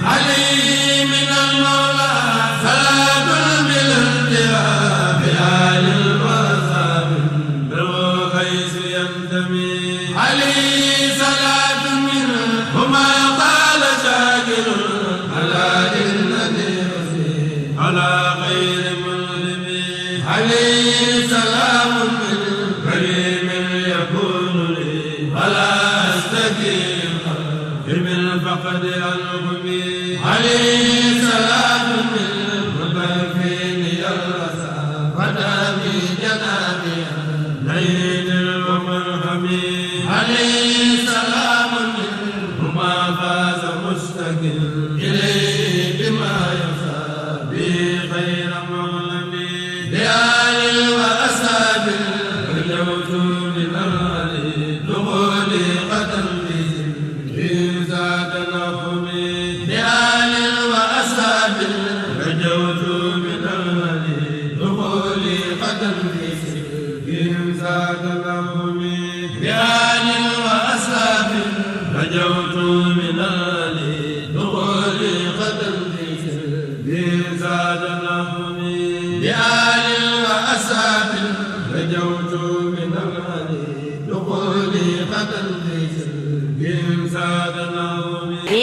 عليه من المولى صلاة بالانتهاء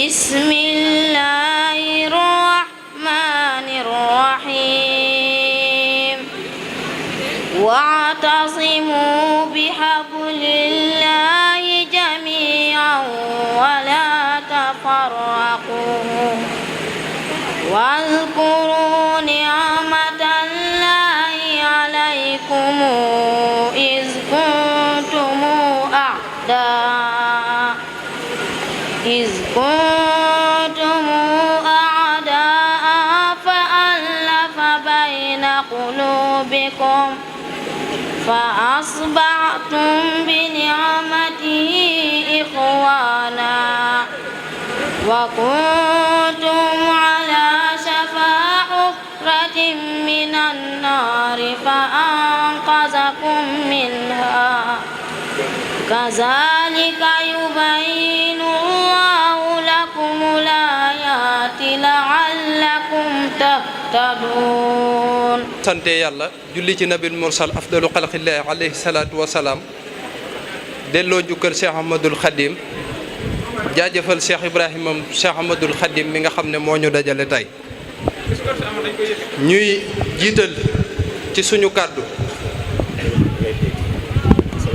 بسم الله الرحمن الرحيم واعتصموا بحبل الله جميعا ولا تفرقوا واذكروا نعمة الله عليكم إذ كنتم أعداء فألف بين قلوبكم فأصبحتم بنعمته إخوانا وكنتم على شفا حفرة من النار فأنقذكم منها كذلك يبين الله لكم الآيات لعلكم تهتدون. sant yàlla julli ci nabil mursal afdalu xalqillahi alayhi salaatu wa salaam delloo njukkal Cheikh Ahmadul Khadim jaajëfal Cheikh Ibrahima Cheikh Ahmadul Khadim mi nga xam ne moo ñu dajale tey ñuy jiital ci suñu kàddu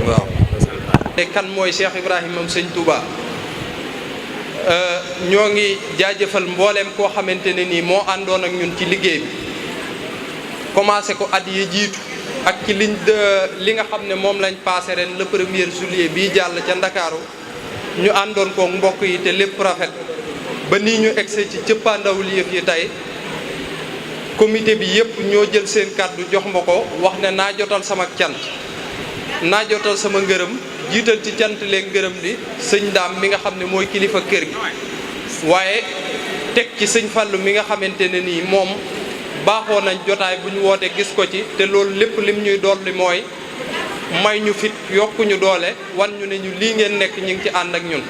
waaw kan mooy Cheikh Ibrahima sëñ Touba ñoo ngi jaajëfal mbooleem koo xamante ne nii moo àndoon ak ñun ci liggéey bi commencé ko at yi jiitu ak ci li nga xam ne moom lañ passé ren le 1er juillet bii jàll ca Ndakaaru ñu àndoon ko mbokk yi te lépp rafet ba nii ñu egsi ci cëppaandawul yëf yi tey comité bi yëpp ñoo jël seen kàddu jox ma ko wax ne naa jotal sama cant naa jotal sama ngërëm jiital ci cant leen ngërëm li sëñ Daam mi nga xam ne mooy kilifa kër gi waaye teg ci sëñ Fallu mi nga xamante ne nii moom baaxoo nañ jotaay bu ñu wootee gis ko ci te loolu lépp lim ñuy dolli mooy may ñu fit yokkuñu doole wan ñu ne ñu lii ngeen nekk ñu ngi ci ànd ak ñun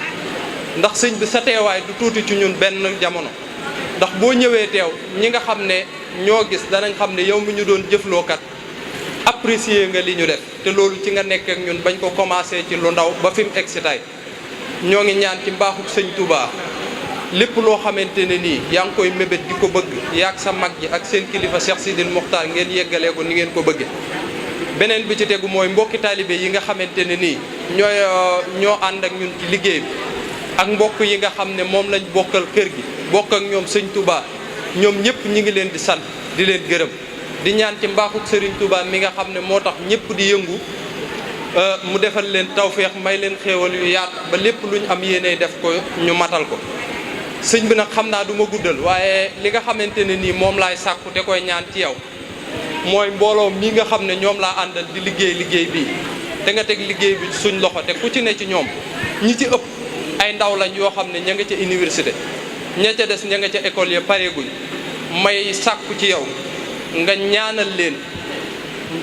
ndax sëñ bi sa teewaay du tuuti ci ñun benn jamono ndax boo ñëwee teew ñi nga xam ne ñoo gis danañ xam ne yow mi ñu doon jëflookat apprécier nga li ñu def te loolu ci nga nekk ak ñun bañ ko commencé ci lu ndaw ba fi mu egg si tey ñoo ngi ñaan ci mbaaxuk sëñ Touba lépp loo xamante ne nii yaa ngi koy mébét di ko bëgg yaag sa mag ji ak seen kilifa Cheikh Sidil Muxtaar ngeen yeggalee ko ni ngeen ko bëgge beneen bi ci tegu mooy mbokki taalibe yi nga xamante ne nii ñoo ànd ak ñun ci liggéey bi ak mbokk yi nga xam ne moom lañ bokkal kër gi bokk ak ñoom sëñ Touba ñoom ñëpp ñi ngi leen di sant di leen gërëm di ñaan ci mbaaxuk Serigne Touba mi nga xam ne moo tax ñëpp di yëngu mu defal leen tawféex may leen xéewal yu yaatu ba lépp luñ am yéene def ko ñu matal ko sëñ bi nag xam naa du ma guddal waaye li nga xamante ne nii moom laay sàkku te koy ñaan ci yow mooy mbooloo mi nga xam ne ñoom laa àndal di liggéey bii te nga teg liggéey bi suñ loxo te ku ci ne ci ñoom ñi ci ëpp ay ndaw lañ yoo xam ne ña nga ca université ña ca des ña nga ca école ya pareeguñ may sàkku ci yow nga ñaanal leen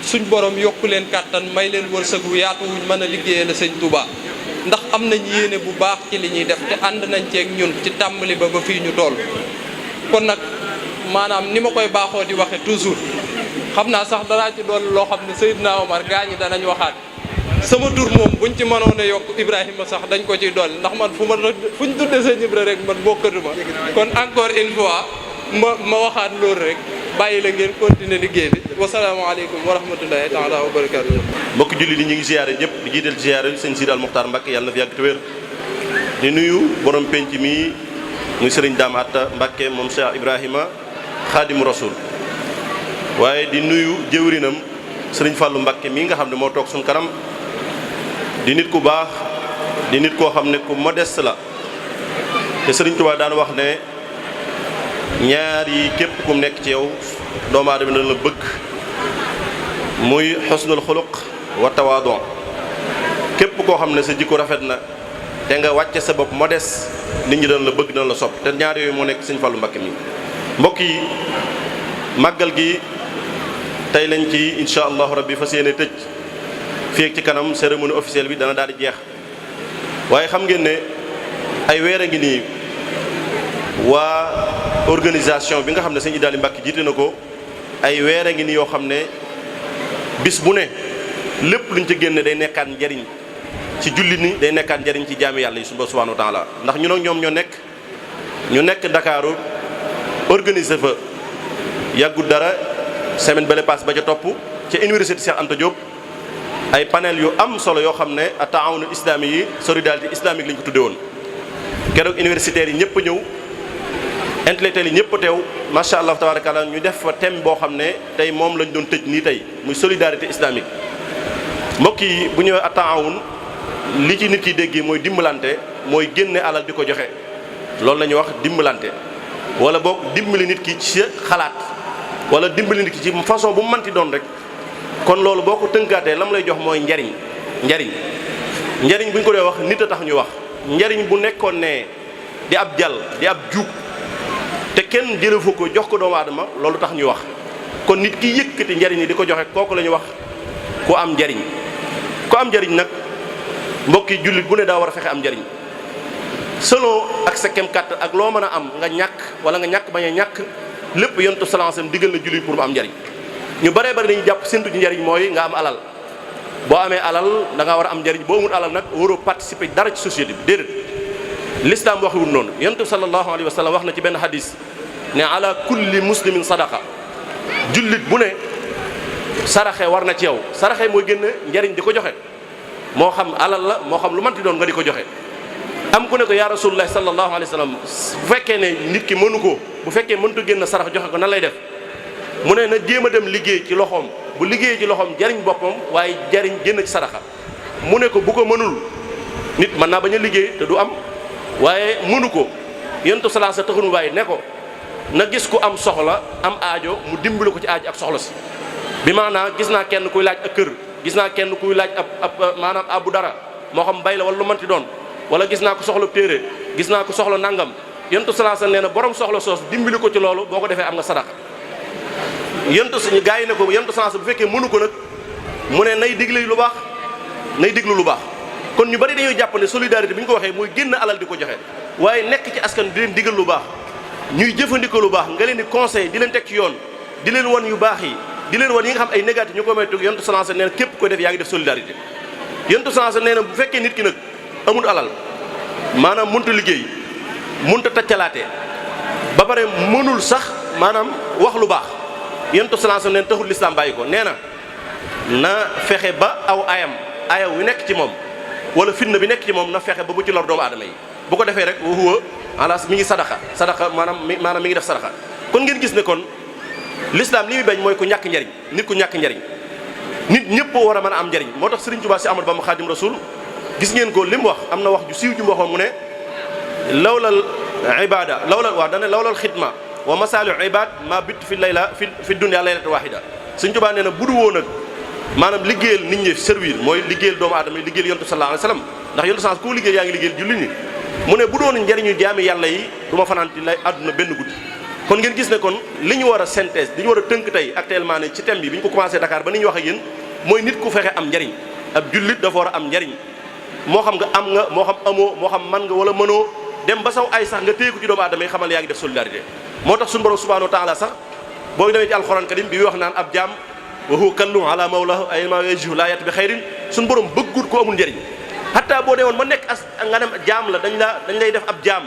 suñ borom yokku leen kàttan may leen wërsëgu yaatu wuñ mën a liggéeyal la sëñ Touba ndax am nañ yéene bu baax ci li ñuy def te ànd nañ ceeg ñun ci tàmbali ba fii ñu toll kon nag maanaam ni ma koy baaxoo di waxe toujours xam naa sax danaa ci doon loo xam ne Seydina Omar gaa ñi danañ waxaat sama tur moom buñ ci mënoon a yokk Ibrahima sax dañ ko ciy dool ndax man fuñ tudde sëñ Ibra rek man bokkatuma kon encore une fois ma waxaat loolu rek bàyyi la ngeen continuer liggéey bi wasalaamaaleykum wa rahmatullahi taala wa barakatuh. mbokk julli ni ñu ngi ziyaare ñëpp di jiital ziyaare sëñ Sidi Al Muxtaar Mbàkke yàlla na fi yàgg te wér di nuyu borom penc mi muy sëriñ Daam Atta Mbàkke moom Cheikh Ibrahima Xaadimu Rasul waaye di nuyu jëwrinam sëriñ Fàllu Mbàkke mii nga xam ne moo toog suñ kanam di nit ku baax di nit koo xam ne ku modeste la te sëriñ Tuubaa daan wax ne ñaar yi képp kum nekk ci yow doomu aadama dana la bëgg muy xusnul xuluq wa tawaadon képp koo xam ne sa jikko rafet na te nga wàcce sa bopp modeste nit ñi dana la bëgg dana la sopp te ñaar yooyu moo nekk sëñ Fàllu Mbàkke mi mbokk yi màggal gi tey lañ ci incha allahu rabbi fas yéene tëj fii ak ci kanam cérémonie officielle bi dana daal di jeex waaye xam ngeen ne ay weer a ngi nii waa organisation bi nga xam ne sëñ Idaali Mbàkke jiite na ko ay weer a ngi nii yoo xam ne bis bu ne lépp luñ ci génne day nekkaat njariñ ci jullit ni day nekkaat njariñ ci jaami yàlla yi subhaanahu wa taala ndax ñun ak ñoom ñu nekk Ndakaaru organiser fa yàggul dara semaine bale passe ba ca topp ca université Cheikh Anta Diop ay panel yu am solo yoo xam ne taawunu islami yi solidarité islamique lañ ko tudde woon keroog universitaires yi ñëpp ñëw intellectuels yi ñëpp teew macha allah tabarakallah ñu def fa thème boo xam ne tey moom lañ doon tëj nii tey muy solidarité islamique mbokk yi bu ñëwee taawun li ci nit ki déggee mooy dimbalante mooy génne alal di ko joxe loolu la ñuy wax dimbalante wala boog dimbali nit ki ci xalaat wala dimbali nit ki ci façon bu mu mënti doon rek kon loolu boo ko tënkaatee lam lay jox mooy njariñ bu ñu ko dee wax nit a tax ñu wax njariñ bu nekkoon ne di ab jàll di ab juug te kenn jëlefu ko jox ko doomu aadama loolu tax ñuy wax kon nit ki yëkkati njariñ yi di ko joxe kooku la ñuy wax ku am njariñ nag mbokki jullit bu ne daa war a fexe am njariñ selon ak sa kem kàtt ak loo mën a am nga ñàkk wala nga ñàkk bañ a ñàkk lépp yontu salaasam digal na jullit pour mu am njariñ ñu baree bari dañuy jàpp séntu ci njariñ mooy nga am alal boo amee alal da nga war a am njariñ boo amul alal nag waroo participer dara ci société bi déedéet l'islam waxewul noonu yontu sallallahu alayhi wa sallam wax na ci benn hadis ne ala kulli muslimin sadaqa jullit bu ne saraxe war na ci yow saraxe mooy génn njariñ di ko joxe moo xam alal la moo xam lu manti doon nga di ko joxe am ku ne ko yaa rasulullah sallallahu alayhi wa sallam bu fekkee ne nit ki mënu ko bu fekkee mënut a génn sarax joxe ko nan lay def mu ne na jéem a dem liggéey ci loxoom bu liggéey ci loxoom jariñ boppam waaye jariñ génn ci saraxa mu ne ko bu ko mënul nit mën naa bañ a liggéey te du am waaye mënu ko yentu salaa sa taxunu waaye ne ko na gis ku am soxla am aajo mu dimbali ko ci aajo ak soxla si bi maanaam gis naa kenn kuy laaj ak kër gis naa kenn kuy laaj ab maanaam abu dara moo xam bay la wala lu mënti doon wala gis naa ko soxla téere gis naa ko soxla nangam yentu salaa sa nee na borom soxla soos dimbali ko ci loolu boo ko defee am nga sadaqa yentu suñu gars yi ne ko yentu salaa sa bu fekkee mënu ko nag mu ne nay diglu lu baax kon ñu bari dañuy jàpp ne solidarité bi ñu ko waxee mooy génn alal di ko joxe waaye nekk ci askan di leen digal lu baax ñuy jëfandikoo lu baax nga leen di conseil di leen teg ci yoon di leen wan yu baax yi di leen wan yi nga xam ay négatif ñu ko may tug yentu salaa sa nee na képp koy def yaa ngi def solidarité yentu salaa sa nee na bu fekkee nit ki nag amul alal maanaam mënut a liggéey mënut a taccalaate ba pare mënul sax maanaam wax lu baax yentu salaa sa nee na taxul lislaam bàyyi ko nee na fexe ba aw ayaw wi nekk ci moom wala fitna bi nekk ci moom na fexe ba bu ci lor doomu aadama yi bu ko defee rek huwa ala mi ngi sadaqa maanaam mi ngi def sadaqa kon ngeen gis ne kon l'islam li muy bañ mooy ku ñàkk njariñ nit ku ñàkk njariñ nit ñëpp war a mën a am njariñ moo tax Serigne Touba si Ahmadu Bamba Xaadim Rasul gis ngeen ko li mu wax am na wax ju siiw ju mu waxoon mu ne lawlal ibada lawlal xidma wa masalu ibad ma bit fi layla fi dunya laylata wahida Serigne Touba nee na budu woon nag maanaam liggéeyal nit ñi servir mooy liggéeyal doomu aadama yi liggéeyal yontu sallallahu alayhi wasallam ndax yontu sans koo liggéey yaa ngi liggéeyal jullit ñi mu ne bu doon njariñu jaami yàlla yi du ma fanaan ci lay àdduna benn guddi kon ngeen gis ne kon li ñu war a synthèse li ñu war a tënk tey actuellement ne ci thème bi ñu ko commencé Dakar ba ni ñu wax ak yéen mooy nit ku fexe am njariñ ab jullit dafa war a am njariñ moo xam nga am nga moo xam amoo moo xam man nga wala mënoo dem ba saw ay sax nga téye ko ci doomu aadama yi xamal yaa ngi def solidarité moo tax suñu borom subhanahu wa taala sax boo demee ci alxuraan karim bi wax naan ab jaam wa huwa kallun ala mawlahu ay ma yajhu la yat bi xayrin suñu borom bëggut ko amul njëriñ hatta boo dee woon ba nekk nga dem jaam la dañ lay def ab jaam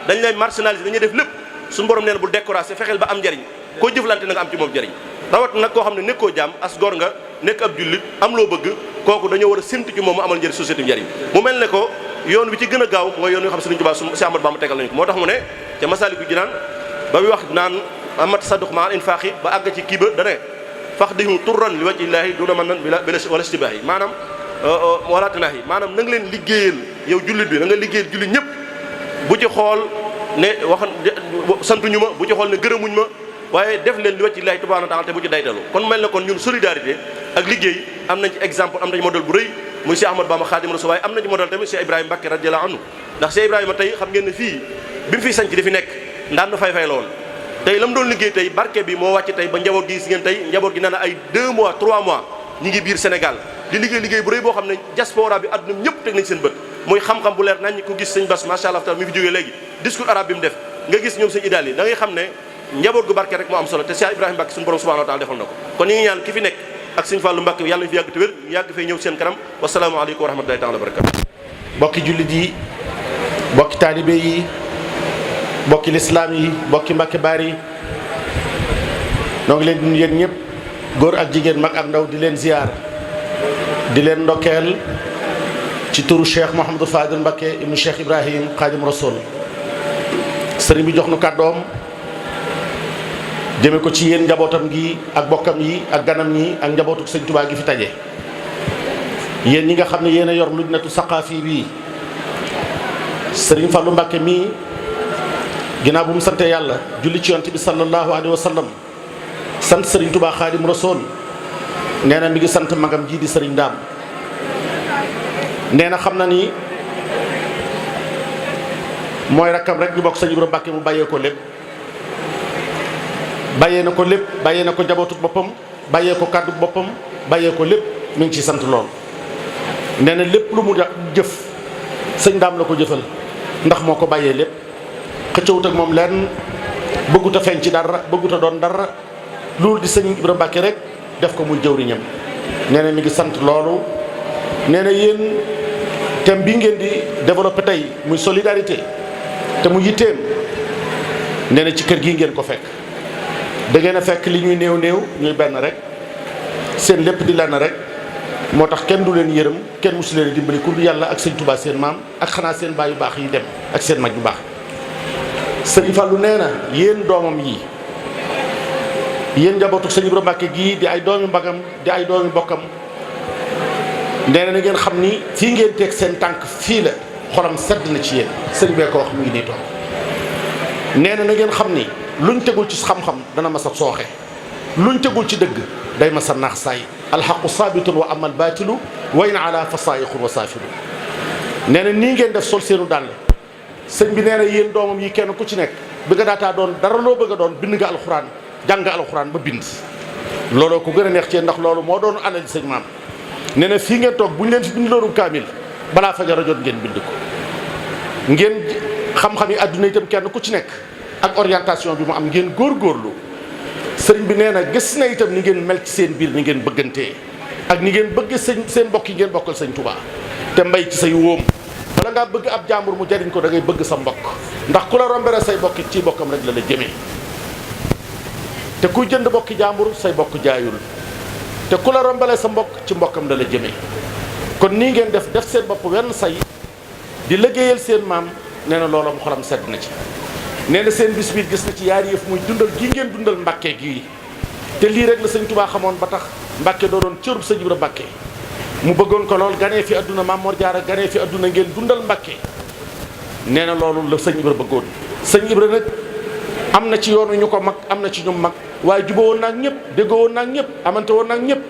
dañ lay marginaliser dañuy def lépp suñu borom nee na bul découragé fexeel ba am njëriñ koo jëflante na nga am ci moom njëriñ rawat nag koo xam ne nekkoo jaam as gor nga nekk ab jullit am loo bëgg kooku dañoo war a séntu ci moom mu amal njëriñ société njëriñ mu mel ne ko yoon wi ci gën a gaaw mooy yoon wi nga xam Sëriñ Tuubaa si Ahmadu Bamba tegal nañu ko moo tax mu ne ca Masaalikul Jinaan ba muy wax naan amat tasadduq ma al infaqi ba àgg ci kii ba dane faxdihu turran li wajhillaahi duna man wala istibaahi maanaam wala tanaahi maanaam na nga leen liggéeyal yow jullit bi na nga liggéeyal jullit ñëpp bu ci xool ne santuñu ma bu ci xool ne gërëmuñ ma waaye def leen li wajhillaahi tabaaraka wa taala te bu ci daytalu kon mel na kon ñun solidarité ak liggéey am nañ ci exemple am nañ modèle bu rëy muy Cheikh Ahmadou Bamba Xaadimu Rasuul waaye am na ci modèle tamit Cheikh Ibrahima Mbacké radiyallahu anhu ndax Cheikh Ibrahima tey xam ngeen ne fii bi mu fiy sanc di fi nekk ndaan fay-fay la woon tey la mu doon liggéey tey barke bi moo wàcc tey ba njaboot gi gis ngeen tey njaboot gi nee na ay 2 mois 3 mois ñi ngi biir Sénégal di liggéey bu rëy boo xam ne diaspora bi àdduna ñëpp teg nañ seen bët muy xam-xam bu leer nañ ko gis sëñ Bass macha allah taala mi fi jógee léegi discours arabe bi mu def nga gis ñoom sëñ idaal yi da ngay xam ne njaboot gu barke rek moo am solo te Cheikh Ibrahima Mbacké suñu borom subhanahu wa taala defal na ko kon ñi ngi ñaan ki fi nekk ak sëñ Fallou Mbacké yàlla ñu fi yàgg te wér ñu yàgg fay ñëw seen kanam wasalaamu aleykum wa rahmatullahi taala wa barakatu bokki jullit yi bokki taalibe yi bokki lislaam yi bokki Mbacké Bari yi noo ngi leen di nuyu yéen ñëpp góor ak jigéen mag ak ndaw di leen ziar di leen ndokkeel ci turu Cheikh Mouhamadou Fadil Mbacké ibnu Cheikh Ibrahim Khadim Rasoul sëriñ bi jox nu kàddoom jëme ko ci yéen njabootam gi ak bokkam yi ak ganam ñi ak njabootu sëñ Tuubaa gi fi taje yéen ñi nga xam ne yéen a yor lujnatu saqaafi bii sëriñ Fallou Mbacké mii ginnaaw bu mu sante yàlla julli ci yonent bi sallallahu alayhi wa sallam sant sëriñ Tuubaa Xaadim Rasuul nee na mi ngi sant magam ji di sëriñ Daam nee na xam na ni mooy rakkam rek ñu bokk sëñ Ibra Mbacké mu bàyyee ko lépp bàyyee na ko lépp bàyyee na ko njabootu boppam bàyyee ko kàddu boppam bàyyee ko lépp mi ngi ci sant lool nee na lépp lu mu jëf sëñ Daam la ko jëfal ndax moo ko bàyyee lépp xëccawut ak moom lenn bëggut a feeñ ci dara bëggut a doon dara loolu di sëñ Ibra Mbacké rek def ko muy jëwriñam nee na mi ngi sant loolu nee na yéen thème bi ngeen di développé tey muy solidarité te mu yitteem nee na ci kër gi ngeen ko fekk da ngeen a fekk li ñuy néew ñuy benn rek seen lépp di lenn rek moo tax kenn du leen yërëm kenn musu leen dimbali ku yàlla ak sëñ Touba seen maam ak xanaa seen baay yu baax yi dem ak seen mag yu baax sëñ Fallou nee na yéen doomam yi yéen njabootu sëñ Ibra Mbacké gii di ay doomi mbagam di ay doomi bokkam nee na ngeen xam ni fii ngeen teg seen tànk fii la xolam sedd na ci yéen sëñ bee ko wax mu ngi nii toog nee na ngeen xam ni luñ tegul ci xam-xam dana mas a sooxe luñ tegul ci dëgg day mas a naax saay alxaqu saabitun wa amal baatilu way na ala fa saayiqun wa saafilu nee na nii ngeen def sol seenu dàll sëñ bi nee na yéen doomam yi kenn ku ci nekk bi nga daataa doon dara loo bëgg a doon bind nga alxuraan jàng alxuraan ba bind looloo ko gën a neex ci ndax loolu moo doon alal sëñ maam nee na fii ngeen toog bu ñu leen fi bind loolu kaamil balaa fajar a jot ngeen bind ko ngeen xam-xam yi àdduna itam kenn ku ci nekk ak orientation bi mu am ngeen góorgóorlu sëriñ bi nee na gis na itam ni ngeen mel ci seen biir ni ngeen bëggantee ak ni ngeen bëgg seen mbokk yi ngeen bokkal sëñ Touba te mbay ci say wóom bala ngaa bëgg ab jàmbur mu jariñ ko da ngay bëgg sa mbokk ndax ku la rombere say bokk ci bokkam rek la la jëmee te kuy jënd bokki jàmbur say bokk jaayul te ku la rombale sa mbokk ci mbokkam la la jëmee kon nii ngeen def seen bopp wenn say di liggéeyal seen maam nee na loolu am xolam sedd na ci nee na seen bis bi gis na ci yaari yëf muy dundal gi ngeen dundal Mbacké gii te lii rek la sëñ Touba xamoon ba tax Mbacké doo doon cërub sëñ Ibra Mbacké mu bëggoon ko lool ganee fi adduna Maam Mor Jaara ganee fi adduna ngeen dundal Mbacké nee na loolu la sëñ Ibra bëggoon sëñ Ibra nag am na ci yoonu ñu ko mag am na ci ñu mag waaye juboo woon naag ñëpp déggoo woon naag ñëpp amante woon naag ñëpp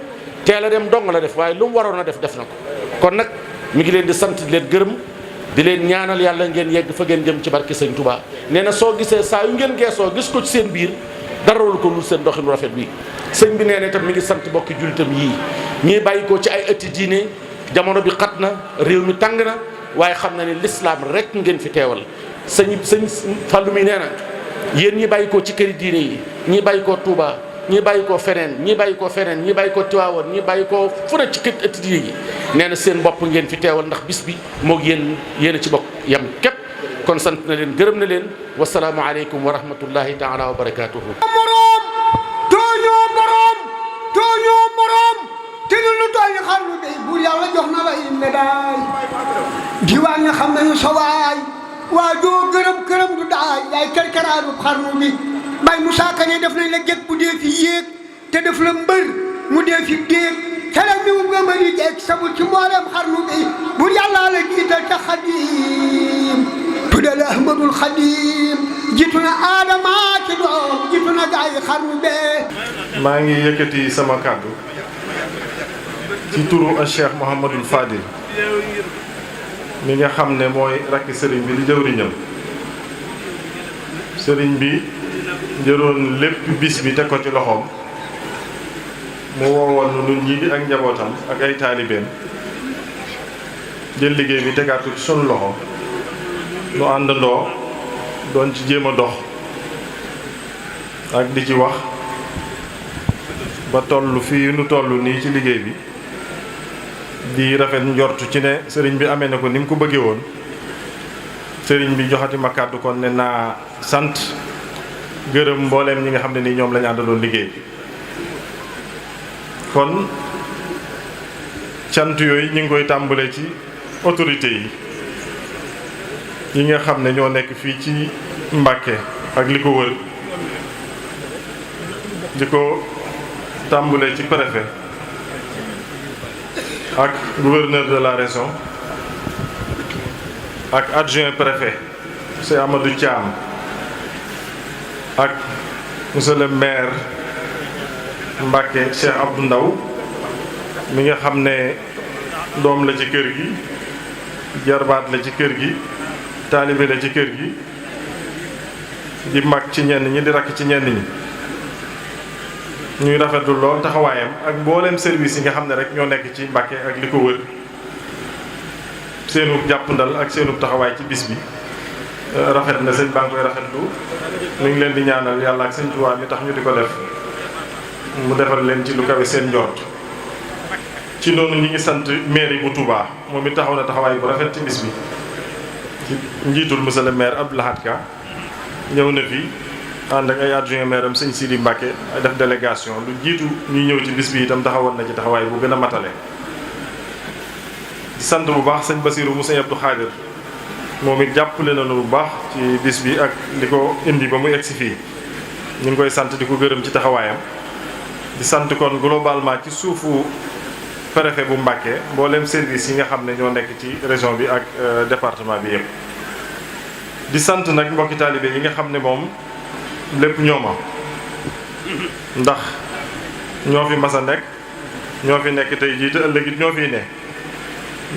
teel a dem dong la def waaye lu mu waroon a def na ko kon nag mi ngi leen di sant di leen gërëm di leen ñaanal yàlla ngeen yegg fa ngeen jëm ci barke sëñ Touba nee na soo gisee saa yu ngeen geesoo gis ko ci seen biir dara wul ko lu seen doxinu rafet bi sëñ bi nee na itam mi ngi sant bokki jullitam yii ñii bàyyi ko ci ay ëtti diine jamono bi xat na réew mi tàng na waaye xam na ne l'islam rek ngeen fi teewal sëñ Fallou mi nee na yéen ñi bàyyi ko ci këri diine yi ñi bàyyi ko Touba ñii bàyyi koo feneen ñii bàyyi koo feneen ñii bàyyi koo Tiwaawoon ñii bàyyi koo fu ne ci kër ëtt yi nee na seen bopp ngeen fi teewal ndax bis bi moog yéen a ci bokk yam képp kon sant na leen gërëm na leen wasalaamu aleykum wa rahmatullahi taala wa barakaatuhu. tooñoo moroom te ñu lu tooñ xarnu bi buur yàlla jox na la médaille diwaan nga xam nañu sa waay waa joo gërëm du daay yaay kerkeraanu xarnu bi bay Moussa Kane def nañ la jëkk bu dee fi yéeg te def la mbër mu dee fi déeg xelam mi mu nga mëri jeeg sabul ci mboolem xarnu bi buur yàlla la jiital ca xadim tuddal Ahmadul Xadim jiitu na Aadama ci doom jiitu na gaa yi xarnu bee. maa ngi yëkkati sama kàddu ci turu a Cheikh Mouhamadul Fadil mi nga xam ne mooy rakki sëriñ bi di jëwriñam sëriñ bi jëroon lépp bis bi teg ko ci loxoom mu woowoon nu nun ñii di ak njabootam ak ay taalibeem jël liggéey bi tegaat ko ci sunu loxo nu àndandoo doon ci jéem a dox ak di ci wax ba toll fii nu toll nii ci liggéey bi di rafet njortu ci ne sëriñ bi amee na ko ni mu ko bëggee woon sëriñ bi joxati ma kàddu kon ne naa sant gërëm mbooleem ñi nga xam ne nii ñoom lañu àndaloon liggéey bi kon cant yooyu ñu ngi koy tàmbalee ci autorité yi nga xam ne ñoo nekk fii ci Mbàkke ak li ko wër di ko tàmbalee ci préfet ak gouverneur de la région ak adjoint préfet monsieur Amadou Thiam ak monsieur le maire Mbàkke Cheikh Abdou Ndaw mi nga xam ne doom la ci kër gi jarbaat la ci kër gi taalibe la ci kër gi di mag ci ñenn ñi di rakk ci ñenn ñi ñuy rafetlu lool taxawaayam ak mbooleem service yi nga xam ne rek ñoo nekk ci Mbàkke ak li ko wër seenu jàppandal ak seenu taxawaay ci bis bi rafet na sëñ baa ngi koy rafetlu mi ngi leen di ñaanal yàlla ak sëñ Tuubaa mi tax ñu di ko def mu defal leen ci lu kawe seen njort ci noonu ñi ngi sant mairie bu Touba moom it taxaw na taxawaay bu rafet ci bis bi ci njiitul monsieur le maire Abdou Lahad Ka ñëw na fi ànd ak ay adjoint maire am sëñ Sidi Mbacke def délégation lu jiitu ñuy ñëw ci bis bi itam taxawoon na ci taxawaay bu gën a matale di sant bu baax sëñ Basiru mu sëñ Abdou Khadir moom it jàppale na lu baax ci bis bi ak li ko indi ba mu egsi fii ñu ngi koy sant di ko gërëm ci taxawaayam di sant kon globalement ci suufu préfet bu Mbàkke mboolem service yi nga xam ne ñoo nekk ci région bi ak département bi yëpp di sant nag mbokki taalibe yi nga xam ne moom lépp ñooma ndax ñoo fi mas a nekk ñoo fi nekk tey jii te ëllëg it ñoo fiy ne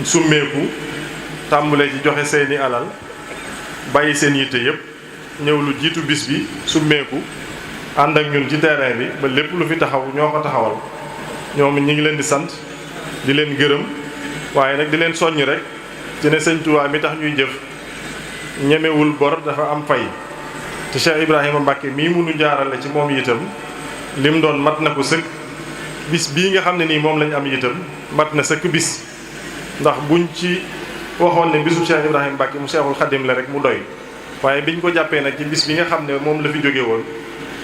summeeku tàmbalee ci joxe seeni alal bàyyi seen yitte yëpp ñëw lu jiitu bis bi summeeku ànd ak ñun ci terrain bi ba lépp lu fi taxaw ñoo ko taxawal ñoom ñi ngi leen di sant di leen gërëm waaye nag di leen soññ rek ci ne sëñ Tuubaa mi tax ñuy jëf ñemewul bor dafa am fay te Cheikh Ibrahima Mbacke mii munu jaarale ci moom itam lim doon mat na ko sëkk bis bii nga xam ne nii moom lañ am itam mat na sëkk bis ndax buñ ci waxoon ne bisu Cheikh Ibrahima Mbacke mu Cheikhul Khadim la rek mu doy waaye biñ ko jàppee nag ci bis bi nga xam ne moom la fi jóge woon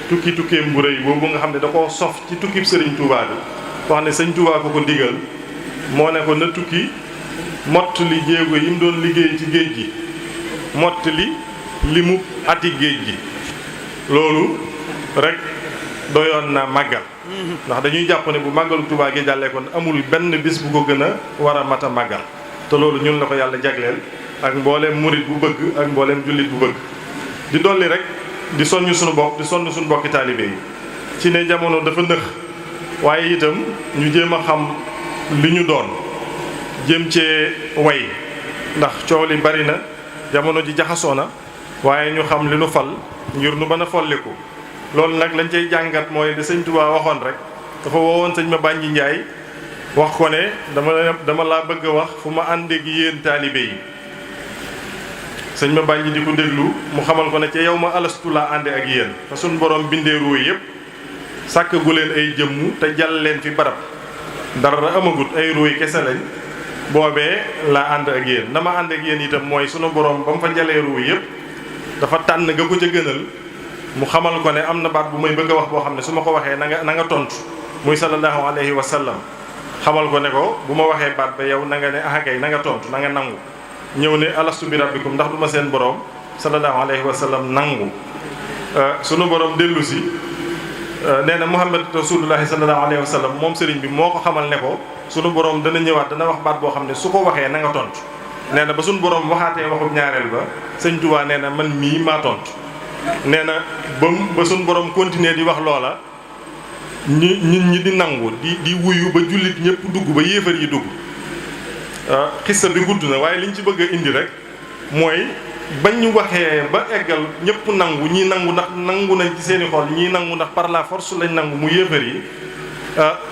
tukkeem bu rëy boobu nga xam ne da koo sof ci tukkib Sëriñ Touba bi wax ne sëñ Touba ko digal moo ne ko na tukki mott li jéego yi mu doon liggéey ci géej gi mott li mu ati géej gi loolu rek doyoon na màggal ndax dañuy jàpp ne bu màggalu Touba gi jàllee kon amul benn bis bu ko gën a war a mat a màggal te loolu ñun la ko yàlla jagleel ak mbooleem murit bu bëgg ak mbooleem jullit bu bëgg di dolli rek di soññ suñu bopp di sonn suñu bokki taalibe yi ci ne jamono dafa nëx waaye itam ñu jéem a xam li ñu doon jéem cee way ndax coow li bari na jamono ji jaxasoo na waaye ñu xam li nu fal ngir nu mën a folliku loolu nag lañ cay jàngat mooy li sëñ Tuubaa waxoon rek dafa woowoon sëñ ma Bànji Njaay wax ko ne dama laa bëgg a wax fu ma àndee gi yéen taalibe yi sëñ ma Bànji di ko déglu mu xamal ko ne ca yow ma alastu laa ànde ak yéen te suñ borom bindee ruuy yëpp sàkk gu leen ay jëmm te jàll leen fi barab dara amagut ay ruuy kese lañ boobee la ànd ak yéen na ma ànd ak yéen itam mooy sunu borom ba mu fa jalee ruuy yépp dafa tànn nga ko ca gënal mu xamal ko ne am na baat bu may bëgg a wax boo xam ne su ma ko waxee na nga tontu muy sallallahu alayhi wa sallam xamal ko ne ko bu ma waxee baat ba yow na nga ne ahakay na nga tontu na nga nangu ñëw ne alastu bi rabbikum ndax du ma seen borom sallallahu alayhi wa sallam nangu sunu borom dellu si nee na Muhammad rasulullahi sallallahu alayhi wa sallam moom sëriñ bi moo ko xamal ne ko sunu borom dana ñëwaat dana wax baat boo xam ne su ko waxee na nga tontu nee na ba sunu borom waxaatee waxub ñaareel ba sëñ Tuubaa nee na man mii maa tontu nee na ba sunu borom continuer di wax loola nit ñi di nangu di wuyu ba jullit ñëpp dugg ba yéefar yi dugg xissa bi gudd na waaye liñ ci bëgg a indi rek mooy bañ ñu waxee ba eggal ñëpp nangu ñii nangu ndax nangu nañ ci seeni xol ñii nangu ndax par la force lañ nangu mu yéefar yi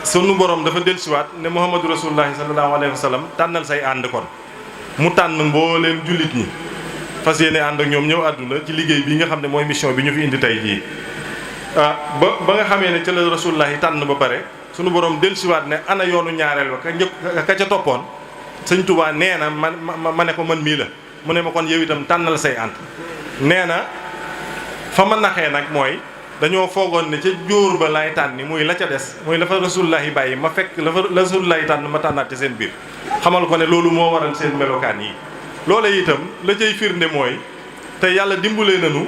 sunu borom dafa dellusiwaat ne Muhammadu rasulullahi sallallahu alayhi wa sallam tànnal say ànd kon mu tànn mbooleem jullit ñi fas yéene ànd ak ñoom ñëw àdduna ci liggéey bi nga xam ne mooy mission bi ñu fi indi tey jii ba nga xamee ne ca la rasulullahi tànn ba pare sunu borom dellusiwaat ne ana yoonu ñaareel wa ka ca toppoon sëñ Tuubaa nee na ma ne ko man mii la mu ne ma kon yow itam tànnal say ànd nee na fa ma naxee nag mooy dañoo foogoon ne ca jóor ba laay tànni muy la ca des muy la fa rasulullahi bàyyi ma fekk la fa rasulullahi tànn ma tànnaat ci seen biir xamal ko ne loolu moo waral seen melokaan yi loola itam la cay firnde mooy te yàlla dimbalee nañu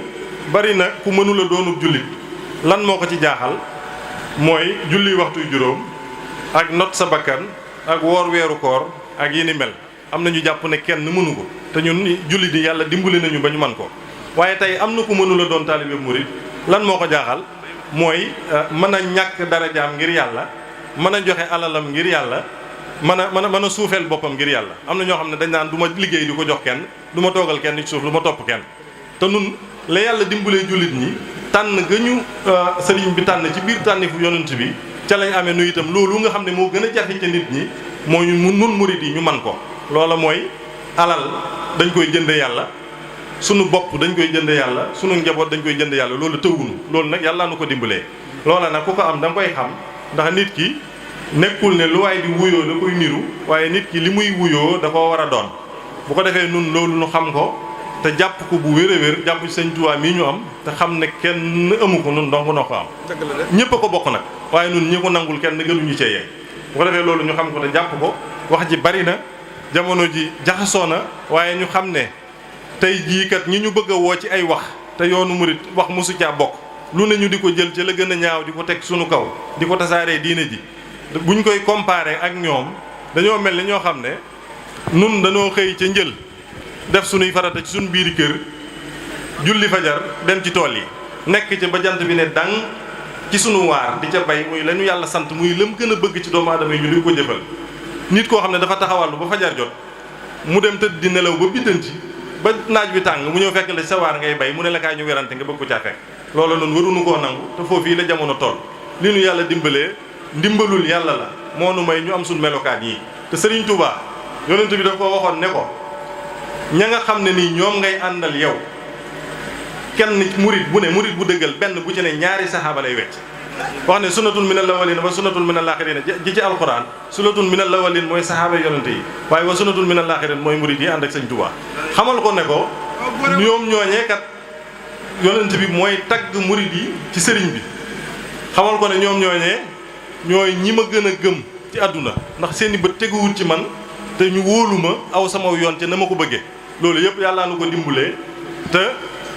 bari na ku mënula doonub jullit lan moo ko ci jaaxal mooy julli waxtu juróom ak not sa bakkan ak woor weeru koor ak yi ni mel am na ñu jàpp ne kenn mënu ko te ñun julli di yàlla dimbali nañu ba ñu man ko waaye tey am na ku mënula doon taalibe murid lan moo ko jaaxal mooy mën a ñàkk darajaam ngir yàlla mën a joxe alalam ngir yàlla mën a suufeel boppam ngir yàlla am na ñoo xam ne dañ naan du ma liggéey di ko jox kenn du ma toogal kenn ci suuf du ma topp kenn te nun la yàlla dimbalee jullit ñi tànn ga ñu sëriñ bi tànn ci biir tànnifu yonent bi ca lañ amee nu itam loolu nga xam ne moo gën a jafe ca nit ñi moo ñu nun murid yi ñu man ko loola mooy alal dañ koy jënd yàlla sunu bopp dañ koy jënd yàlla sunu njaboot dañ koy jënd yàlla loolu tëwunu loolu nag yàlla nu ko dimbalee loola nag ku ko am da nga koy xam ndax nit ki nekkul ne lu waay di wuyoo da koy niru waaye nit ki li muy wuyoo da ko war a doon bu ko defee nun loolu nu xam ko te jàpp ko bu wér a wér jàpp ci sëñ Tuubaa mii ñu am te xam ne kenn amu ko nun donc noo ko am ñëpp a ko bokk nag waaye nun ñi ko nangul kenn gënuñu cee yey bu ko defee loolu ñu xam ko te jàpp ko wax ji bari na jamono ji jaxasoo na waaye ñu xam ne tey jii kat ñi ñu bëgg a woo ci ay wax te yoonu murit wax mosu caa bokk lu ne ñu di ko jël ci la gën a ñaaw di ko teg sunu kaw di ko tasaaree diine ji buñ koy comparer ak ñoom dañoo mel ni ñoo xam ne nun dañoo xëy ca njël def sunuy farata ci suñu biiri kër julli fajar dem ci tool yi nekk ca ba jant bi ne dang ci sunu waar di ca bay muy la ñu yàlla sant muy lam gën a bëgg ci doomu aadama yi ñu di ko jëfal nit koo xam ne dafa taxawallu ba fajar jot mu dem tëdd di nelaw ba biddanti ba naaj bi tàng mu ñëw fekk la sa waar ngay bay mu ne la kaay ñu werante nga bëgg ko caa fekk loolu noonu waruñu koo nangu te foofu yi la jamono toll li nu yàlla dimbalee ndimbalul yàlla la moo nu may ñu am suñ melokaan yi te Serigne Touba yonent bi daf ko waxoon ne ko ña nga xam ne nii ñoom ngay àndal yow kenn murit bu ne murit bu dëggal benn bu ci ne ñaari saxaaba lay wecc wax ne sunnatul minal awwalin wa sunnatul minal axirin ji ci alxuraan sunnatul minal awwalin mooy saxaaba yonent yi waaye wa sunnatul minal axirin mooy murit yi ànd ak sëñ Touba xamal ko ne ko ñoom ñooñee kat yonent bi mooy tagg murit yi ci sëriñ bi xamal ko ne ñoom ñooñee ñooy ñi ma gën a gëm ci àdduna ndax seeni bët teguwul ci man te ñu wóolu ma aw sama yoon ci na ma ko bëggee loolu yëpp yàllaa nu ko dimbalee te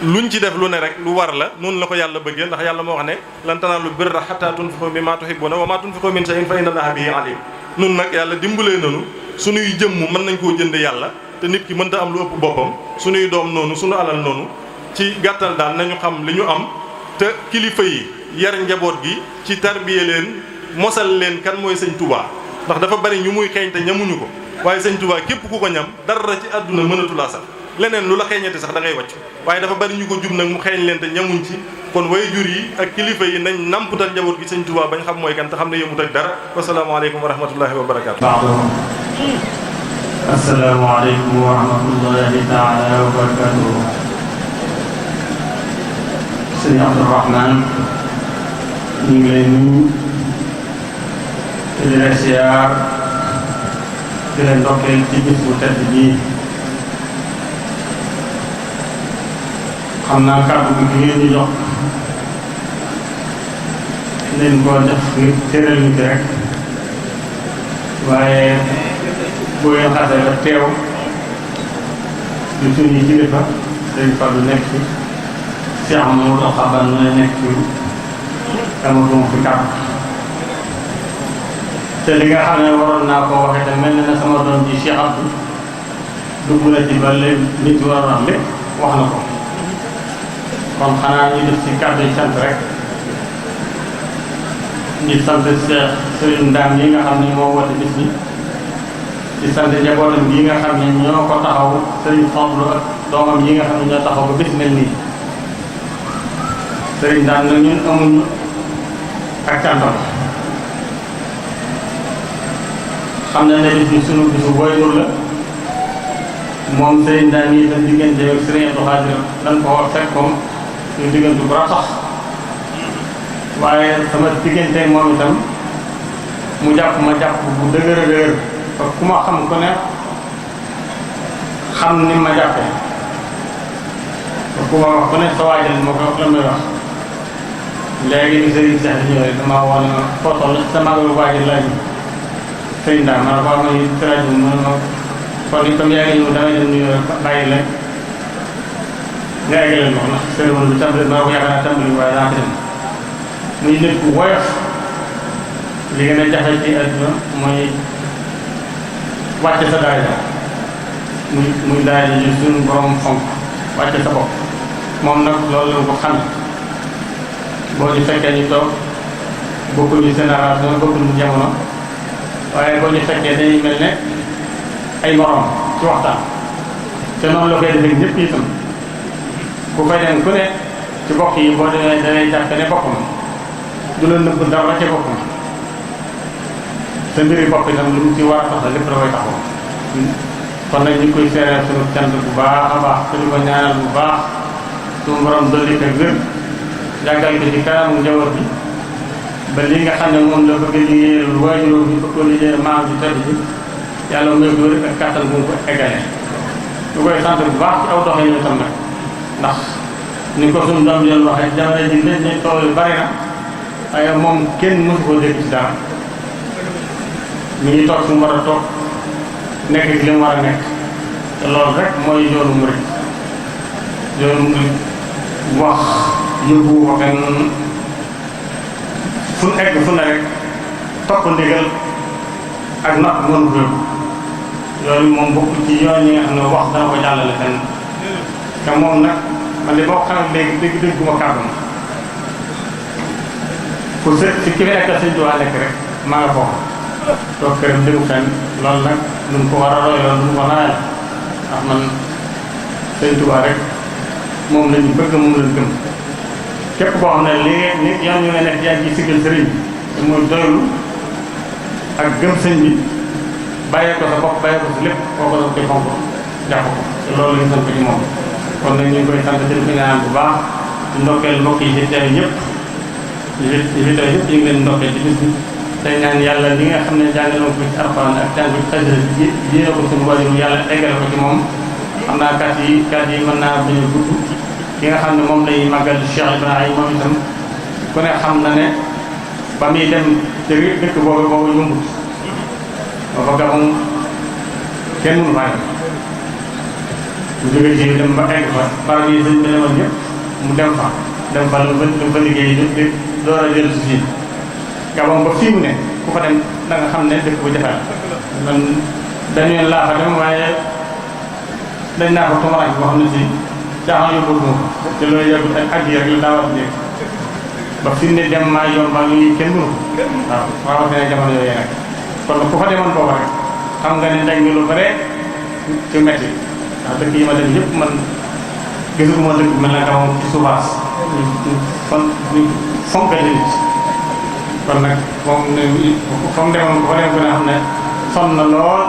luñ ci def lu ne rek lu war la noonu la ko yàlla bëggee ndax yàlla moo wax ne lan tanaalu birra hattaa tunfiqu mimmaa tuhibbuuna wa maa tunfiqu min shay'in fa inna Allaaha bihi aliim nun nag yàlla dimbalee nanu suñuy jëmm mën nañ koo jënd yàlla te nit ki mënta am lu ëpp boppam suñuy doom noonu suñu alal noonu ci gàttal daal nañu xam li ñu am te kilifa yi yar njaboot gi ci tarbiye leen mosal leen kan mooy sëñ Touba ndax dafa bari ñu muy xeeñ te ñamuñu ko waaye sëñ Touba képp ku ko ñam dara ci àdduna mënatulaa sax leneen lu la xeeñati sax da ngay wàcc waaye dafa bari ñu ko jub nag mu xeeñ leen te ñamuñ ci kon way jur yi ak kilifa yi nañ namputal njaboot gi sëñ Touba bañ xam mooy kan te xam ne yëmut ak dara wasalaamaaleykum wa rahmatullahi wa barakaatu. asalaamaaleykum wa rahmatullahi taala wa barakaatu. sëñ Abdourahmane ñu ngi lay nuyu di leen siyaar di leen ndokkeel ci bis bu tedd bii. xam naa kàddu gi di ngeen ñu jox leen koo def ngir tëral ñu ci rek waaye boo ngeen xasee ba teew di suñu kilifa dañ fa du nekk ci Cheikh Mamadou Xaban na nekk ci amatuma fi kàddu te li nga xam ne waroon naa koo waxee te mel na ne sama doom ji Cheikh Abdou dugg na ci ba léegi nit war a wax lépp wax na ko kon xanaa ñu def ci kàddu yi sant rek ñu sant Cheikh Serigne Ndam yi nga xam ne moo woote bis bi di sant njabootam yi nga xam ne ñoo ko taxaw Serigne Fadlu ak doomam yi nga xam ne ñoo taxaw ba bis mel nii Serigne Ndam nag ñun amuñu ak cantam xam na ne bis bi sunu bisu waajur la moom Serigne Ndam yi itam diggante ak Serigne Abdou Khadir dañ ko war fekk comme ñu diggante bu ratax waaye sama diggante moom itam mu jàpp ma jàpp bu dëgër a dëgër te ku ma xam ku ne xam ni ma jàppee te ku ma wax ku ne sa waajal moo ko la may wax léegi bi Serigne Cheikh di ñëwee dama wax ne ma foo toll sa magalu waajal laaj sëñ Ndam ma ne ko am nañu traité mu ne ma kon comme yaa ngi ñëw damay dem nuyu bàyyi la nga eggaleen ma ndax cérémonie bi tàmbali ma ko yaakaar naa tàmbali waaye daa ko dem muy nit ku woyof li gën a jafe ci àdduna mooy wàcce sa daay muy daay ji suñu borom fonk wàcce sa bopp moom nag loolu la ko xam boo ñu fekkee ñu toog bokkuñu génération bokkuñu jamono waaye boo ñu fekkee dañuy mel ne ay morom ci waxtaan te noonu la koy defee ñëpp itam ku fay dem ku ne ci bokk yi boo demee dangay jàpp ne boppam du la nëbb dara ci boppam te mbiri bopp itam lu mu ci war a tax lépp da koy taxaw kon nag ñu ngi koy seereel suñu cant bu baax a baax te di ko ñaanal bu baax suñu borom dolli ko wér jàngal ko ci kanamu njaboot bi ba li nga xam ne moom la bëgg a liggéeyal waajuroo bi bëgg ko liggéeyal maam bi tedd bi yàlla may ko wér ak kàttan bu mu ko eggale ñu koy sant bu baax ci aw doxee itam nag ndax ni ko suñu doom yoon waxee jamono ji léegi ne tool yu bari na waaye moom kenn mësu koo dégg ci dara mi ngi toog fu mu war a toog nekk ci li mu war a nekk te loolu rek mooy yoonu murid wax yóbbu ko kenn fu egg fu ne rek topp ndigal ak natt mënu ko yóbbu yooyu moom bokk ci yoon yi nga xam ne wax dana ko jàllale fenn te moom nag man de boo xamee léegi dégg guma kàddam pour se si ki fi nekkal Sëñ Tuubaa nekk rek maa nga foofu toog këram déggu fenn loolu nag lu mu ko war a roy loolu lu mu ko nawee ndax man Sëñ Tuubaa rek moom lañu bëgg moom lañu gëm képp koo xam ne li nit yoon ñu nga nekk yaa ngi siggal sëriñ te muy doylu ak gëm sëñ bi bàyyee ko sa bopp bàyyee ko sa lépp koo ko doon koy fonk jàpp ko te loolu lañu sant ko ci moom kon nag ñu ngi koy sant di ko ñaan bu baax di ndokkeel mbokk yi fi teew ñëpp yi fi teew ñëpp ñu ngi leen ndokkeel ci bis bi tey ñaan yàlla li nga xam ne jàngale ko ci Alxuraan ak jàng ci xasida ji yéene ko suñu waajur yàlla eggale ko ci moom xam naa kàddu yi mën naa bañ a gudd ki nga xam ne moom lay màggal Cheikh Ibrahima moom itam ku ne xam na ne ba muy dem ci dëkk boobu yombut ba fa Gabon kenn mënu faa mu jóge ci dem ba egg fa barab yi sëñ bi demoon ñëpp mu dem fa lu fa liggéey di door a dellu si fii Gabon ba fii mu ne ku fa dem da nga xam ne dëkk bu jafe man dañu laa fa dem waaye dañ naa ko tumaraañ boo xam ne si caaxaan yóbbu ko te loolu yàggul ak yi rek la daawat nekk ba fi ne dem maa yoon ba yooyu kenn mënu ko waaw rawatina jamono yooyu nag kon ku fa demoon booba rek xam nga ne dañ lu bare ci metti ndax dëkk yi ma dem yëpp man gisuma dëkk mel na Gabon ci suufaas ñu fonkal nit kon nag moom foog demoon ko fa dem ko ne xam ne sonn na lool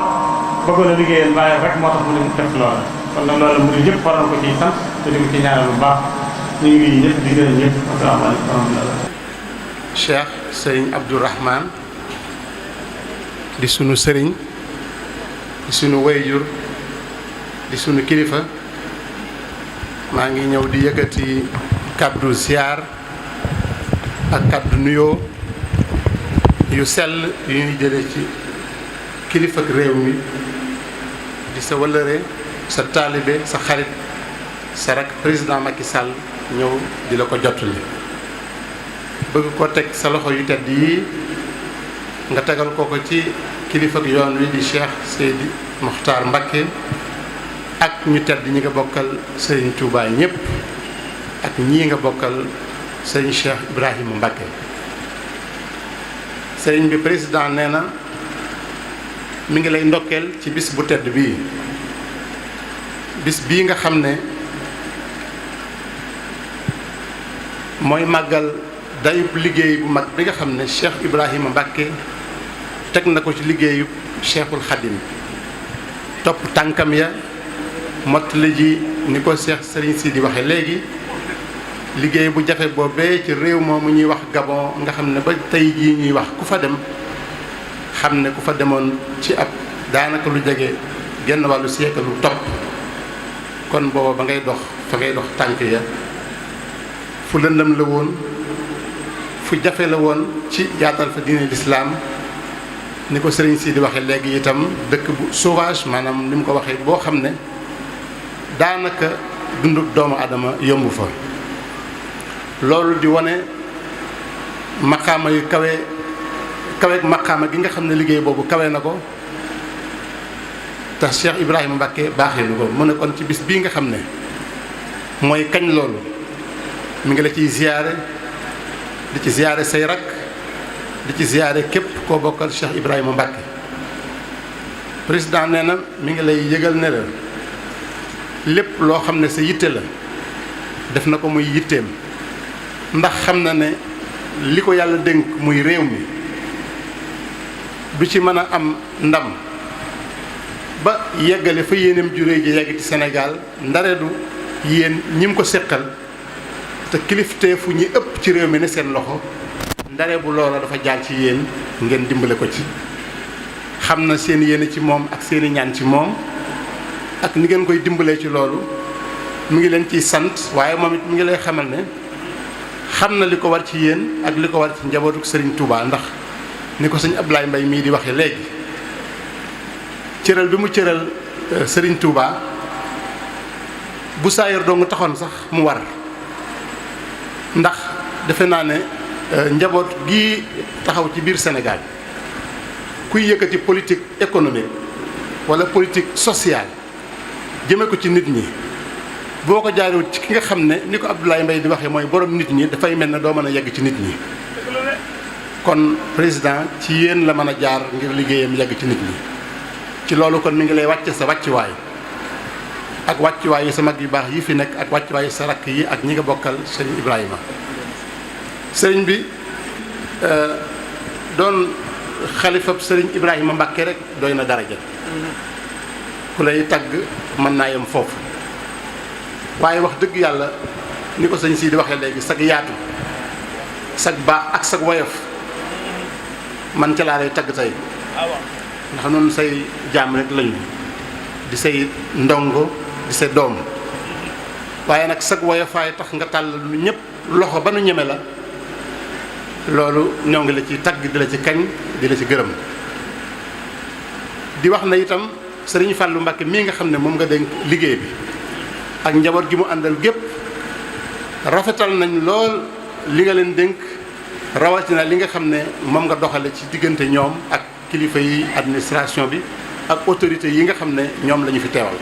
bëggoon a liggéeyal waaye rek moo tax mu dem def loola kon nag loolu mu yëpp war na ko ciy sant te di ko ci ñaanal bu baax ñu ngi ñëpp di gërëm ñëpp asalaamaaleykum wa rahmatulah Cheikh Sëriñ Abdourahman di sunu sëriñ di sunu wayjur di sunu kilifa maa ngi ñëw di yëkkati kàddu ziar ak kàddu nuyoo yu sell yu ñuy jële ci kilifa ak réew mi di sa wëllëre sa taalibe sa xarit sa rak président Macky Sall ñëw di la ko jottali bëgg ko teg sa loxo yu tedd yi nga tegal ko ci kilifa ak yoon wi di Cheikh Seydi Mokhtar Mbacké ak ñu tedd ñi nga bokkal Serigne Touba ñëpp ak ñii nga bokkal Serigne Cheikh Ibrahima Mbacké. Serigne bi président nee na mi ngi lay ndokkeel ci bis bu tedd bii bis bii nga xam ne mooy màggal dayub liggéey bu mag bi nga xam ne Cheikh Ibrahima Mbacké teg na ko ci liggéeyub Cheikhul Khadim topp tànkam ya mottali ji ni ko Cheikh Serigne Sy di waxe léegi liggéey bu jafe boobee ci réew moomu ñuy wax Gabon nga xam ne ba tey jii ñuy wax ku fa dem xam ne ku fa demoon ci ab daanaka lu jege genn wàllu siècle lu topp kon booba ba ngay dox fa ngay dox tànk ya fu lëndëm la woon fu jafe la woon ci yaatal fa diine lislaam ni ko Serigne Sy di waxe léegi itam dëkk bu sauvage maanaam ni mu ko waxee boo xam ne daanaka dundu doomu adama yombu fa loolu di wane maqaama yu kaweeg maqaama gi nga xam ne liggéey boobu kawe na ko te Cheikh Ibrahima Mbacké baaxee na ko mu ne kon ci bis bii nga xam ne mooy kañ loolu mi ngi la ciy ziyaare di ci ziyaare say rak di ci ziyaare képp koo bokkal Cheikh Ibrahima Mbacké président nee na mi ngi lay yëgal ne la lépp loo xam ne sa yitte la def na ko muy yitteem ndax xam na ne li ko yàlla dénk muy réew mi du ci mën a am ndam ba yeggale fa yéeneem juré ji yegg ci Sénégal ndare du yéen ñi mu ko séqal te kilifteefu ñi ëpp ci réew mi ne seen loxo ndare bu loola dafa jaar ci yéen ngeen dimbale ko ci xam na seen yéene ci moom ak seeni ñaan ci moom ak ni ngeen koy dimbalee ci loolu mu ngi leen ciy sant waaye moom it mi ngi lay xamal ne xam na li ko war ci yéen ak li ko war ci njabootuk Serigne Touba ndax ni ko sëñ Ablaye Mbaye mii di waxee léegi cëral bi mu cëral Serigne Touba bu saayir doo nga taxoon sax mu war ndax defe naa ne njaboot gi taxaw ci biir Sénégal kuy yëkkati politique économique wala politique sociale jëme ko ci nit ñi boo ko jaarewut ci ki nga xam ne ni ko Abdoulaye Mbaye di waxee mooy borom nit ñi dafay mel ne doo mën a yegg ci nit ñi kon président ci yéen la mën a jaar ngir liggéeyam yegg ci nit ñi ci loolu kon mi ngi lay wàcce sa wàccuwaay ak wàccuwaayu sa mag yu baax yi fi nekk ak wàccuwaayu sa rakk yi ak ñi nga bokkal sëriñ Ibrahima sëriñ bi doon xalifab sëriñ Ibrahima Mbacké rek doy na daraja ku lay tagg mën naa yem foofu waaye wax dëgg yàlla ni ko sëñ si di waxee léegi sag yaatu sag baax ak sag woyof man ca laa lay tagg tey ndax noonu say jaam rek lañu di say ndongo di say doom waaye nag sag woyofaay tax nga tàll lu ñëpp loxo ba nu ñeme la loolu ñoo ngi la ci tagg di la ci kañ di la ci gërëm di wax na itam sëriñ Fallou Mbacké mii nga xam ne moom nga dénk liggéey bi ak njaboot gi mu àndal gépp rafetal nañ lool li nga leen dénk rawatina li nga xam ne moom nga doxale ci diggante ñoom ak kilifa yi administration bi ak autorité yi nga xam ne ñoom la ñu fi teewal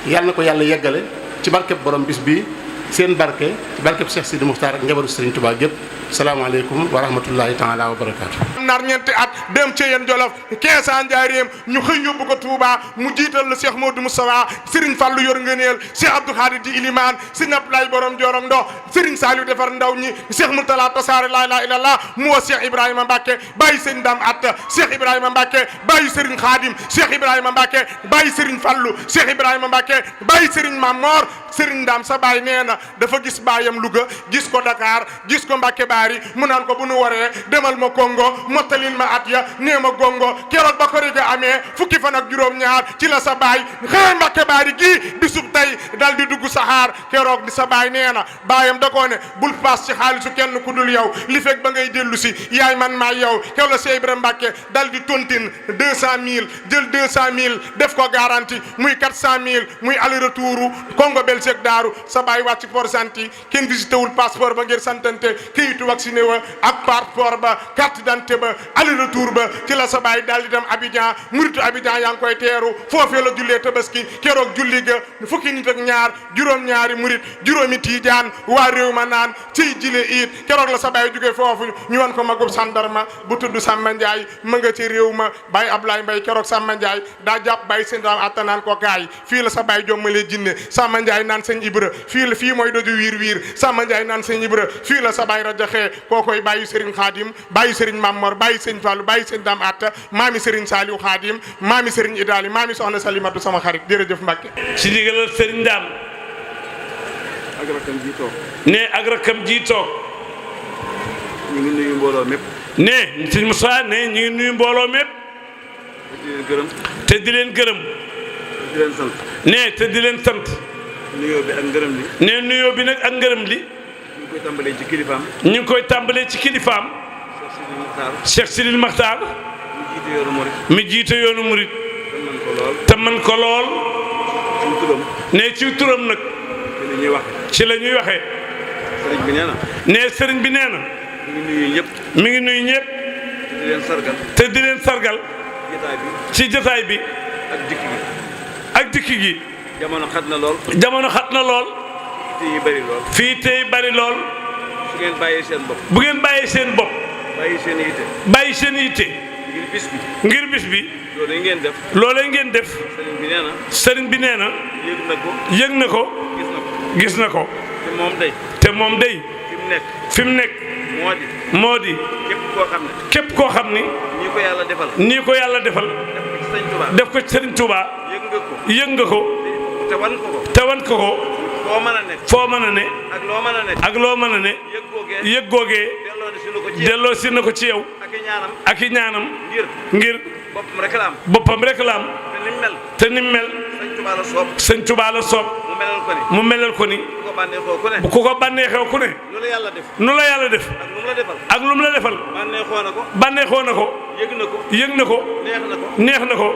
yàlla na ko yàlla yeggale ci barkeb borom bis bi seen barke ci barkeb Cheikh Sidi Moukhtar ak njabootu Serigne Touba gépp salaamaaleykum wa rahmatullahi taala wa barakaatu. nar ñeenti at dem ci yéen Jolof 15 ans njaareem ñu xëy yóbbu ko Touba mu jiital la Cheikh Modou Moustapha Serigne Fallou yor ngëneel Cheikh Abdou Khadir di ilimaan Serigne Abdoulaye borom jorom ndox Serigne Saliou defar ndaw ñi Cheikh Mourtala tasaare la ilaha illallah mu woo Cheikh Ibrahima Mbacké bàyyi Serigne Dame Atta Cheikh Ibrahima Mbacké bàyyi Serigne Khadim Cheikh Ibrahima Mbacké bàyyi Serigne Fallou Cheikh Ibrahima Mbacké bàyyi Serigne Mamor Serigne Dame sa baay nee na dafa gis baayam Louga gis ko Dakar gis ko Mbacké baay baari mu naan ko bu nu waree demal ma Congo mottalin ma at ya nee ma gongo keroog ba kori ga amee fukki fan ak juróom-ñaar ci la sa baay xëy Mbàkke baari gii bisub tey dal di dugg saxaar keroog di sa baay nee na baayam da koo ne bul paas ci xaalisu kenn ku dul yow li fekk ba ngay dellu si yaay man maa yow kew la Cheikh Ibrahima Mbàkke dal di tontine 200 000 jël 200 000 def ko garantie muy 400 000 muy aller retour Congo Belgique daaru sa baay wàcc Port Gentil kenn visité wul passeport ba ngir santante kayitu vacciné wa ak passeport ba carte d'identité ba aller retour ba ci la sa baay dal di dem Abidjan muritu Abidjan yaa ngi koy teeru foofee la jullee tabaski keroog julli ga fukki nit ak ñaar juróom-ñaari murit juróomi tiijaan waa réew ma naan ciy jile it keroog la sa baay jóge foofu ñu wan ko magub sandarma bu tudd Samba Ndiaye ma nga ci réew ma Baye Ablaye Mbaye keroog Samba Ndiaye daa jàpp Baye seen daam atta naan ko gaay fii la sa baay jommalee jinne Samba Ndiaye naan sëñ Ibra fii mooy doju wiir wiir Samba Ndiaye naan sëñ Ibra fii la sa baay rajaxee koo koy bàyyi Serigne Khadim bàyyi Serigne Mamor bàyyi sëñ Fallou bàyyi sëñ daam atta maami Serigne Saliou Khadim maami Serigne Idali maami soxna Salimatu sama xarit jërëjëf Mbacke si digalal Serigne Dame ak rakam ji toog ne ak rakam ji toog ñu ngi nuyu mbooloo mépp ne sëñ Moussa ne ñu ngi nuyu mbooloo mépp te di leen gërëm te di leen sant ne te di leen sant nuyoo bi ak ngërëm li ne nuyoo bi nag ak ngërëm li ñu koy tàmbalee ci kilifaam ñu ngi koy tàmbalee ci kilifaam Cheikh Sidil Makhtar mi jiite yoonu murit te man ko lool ne ci turam nag ci la ñuy waxee sëriñ bi nee na ne sëriñ bi nee na mi ngi nuyu ñëpp mi ngi nuyu ñëpp te di leen sargal te di leen sargal ci jotaay bi ak dikki gi jamono xat na lool jamono xat na lool fii yi bari lool fii tey bari lool su ngeen bàyyee seen bopp bu ngeen bàyyee seen bopp bàyyi seen yitte bàyyi seen yitte ngir bis bi ngir bis bi loolu ngeen def loolee ngeen def sëriñ bi nee na sëriñ bi nee na yëg na ko yëg na ko gis na ko gis na ko te moom day te moom day fi mu nekk moo di képp koo xam ni nii ko yàlla defal nii ko yàlla defal def ko ci Sëriñ Tuuba yëg nga ko te wan ko ko foo mën a ne ak loo mën a ne yëg googee delloo si na ko ci yow ak i ñaanam ngir boppam rek la am te ni mel Sëñ Tuuba la soob mu melal ko ni bu ku ko bànneexoo ku ne nu la yàlla def ak lu mu la defal bànneexoo na ko yëg na ko neex na ko